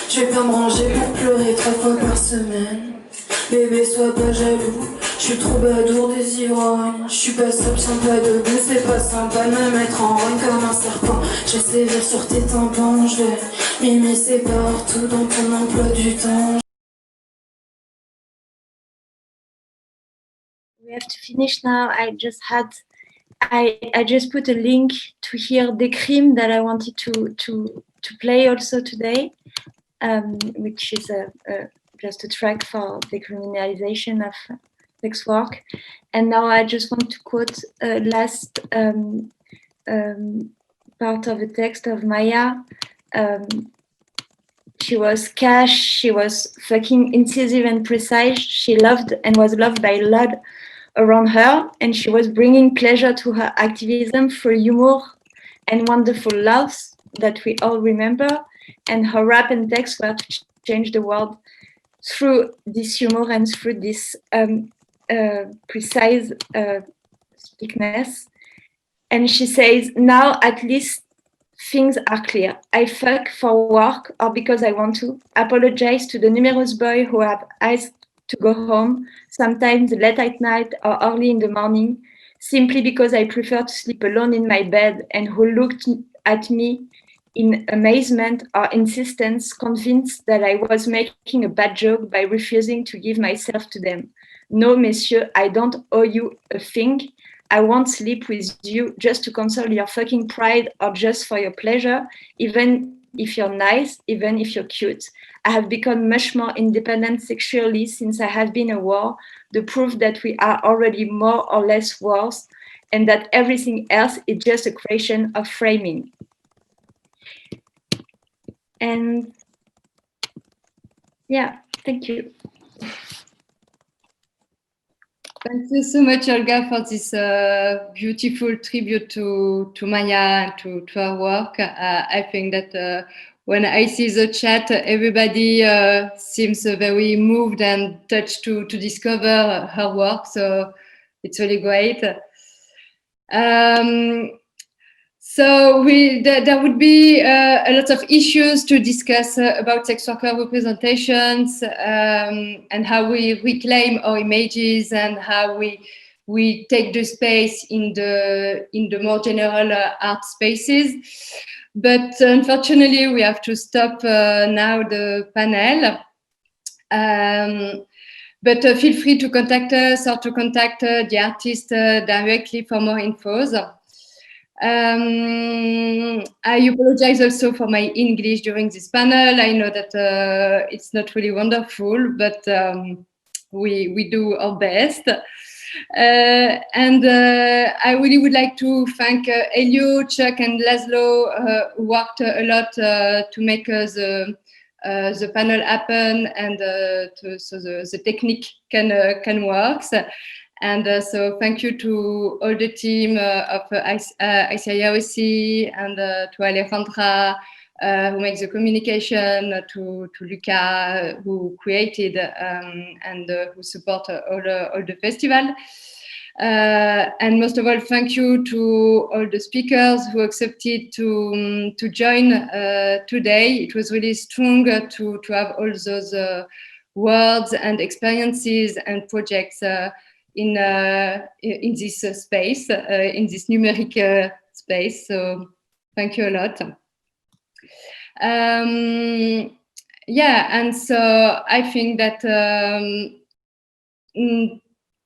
Je vais pas me ranger pour pleurer 3 fois par semaine. Bébé, sois pas jaloux. Je suis trop badour des ivrognes. Je suis pas sable, sans pas debout. C'est pas sympa de me mettre en rogne comme un serpent. Je vais sévir sur tes tympans. Je vais m'immiscer partout dans ton emploi du temps. We have to finish now. I just put a link to hear Decriminalized that I wanted to play also today. which is just a track for decriminalization of sex work. And now I just want to quote last part of the text of Maïa. She was cash, she was fucking incisive and precise. She loved and was loved by a lot around her, and she was bringing pleasure to her activism through humor and wonderful laughs that we all remember. And her rap and text were to change the world through this humor and through this precise speakness. And she says, now at least things are clear. I fuck for work or because I want to. Apologize to the numerous boys who have asked to go home, sometimes late at night or early in the morning, simply because I prefer to sleep alone in my bed, and who looked at me in amazement or insistence, convinced that I was making a bad joke by refusing to give myself to them. No, monsieur, I don't owe you a thing. I won't sleep with you just to console your fucking pride or just for your pleasure, even if you're nice, even if you're cute. I have become much more independent sexually since I have been a war, the proof that we are already more or less wars, and that everything else is just a creation of framing. And yeah, thank you. Thank you so much, Olga, for this beautiful tribute to Maïa and to her work. I think that when I see the chat, everybody seems very moved and touched to discover her work. So it's really great. So there would be a lot of issues to discuss about sex worker representations and how we reclaim our images and how we take the space in the more general art spaces. But unfortunately, we have to stop now the panel. But feel free to contact us or to contact the artist directly for more infos. I apologize also for my English during this panel. I know that it's not really wonderful, but we do our best. And I really would like to thank Elio, Chuck, and Laszlo, who worked a lot to make the panel happen, and so the technique can work. And so thank you to all the team of ICIRC and to Alejandra, who makes the communication, to Luca, who created and who support all the festival. And most of all, thank you to all the speakers who accepted to join today. It was really strong to have all those words and experiences and projects in this space, in this numeric space. So thank you a lot. Yeah, and so I think that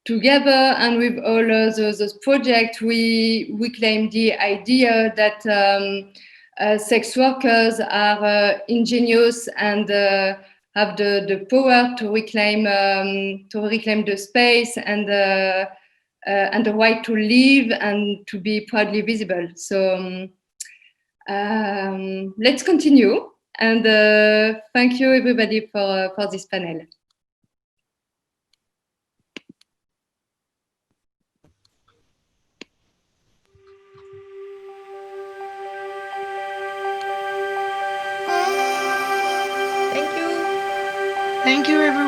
together and with all those projects, we claim the idea that sex workers are ingenious and have the power to reclaim the space and the right to live and to be proudly visible. So let's continue, and thank you everybody for this panel. Thank you, everyone.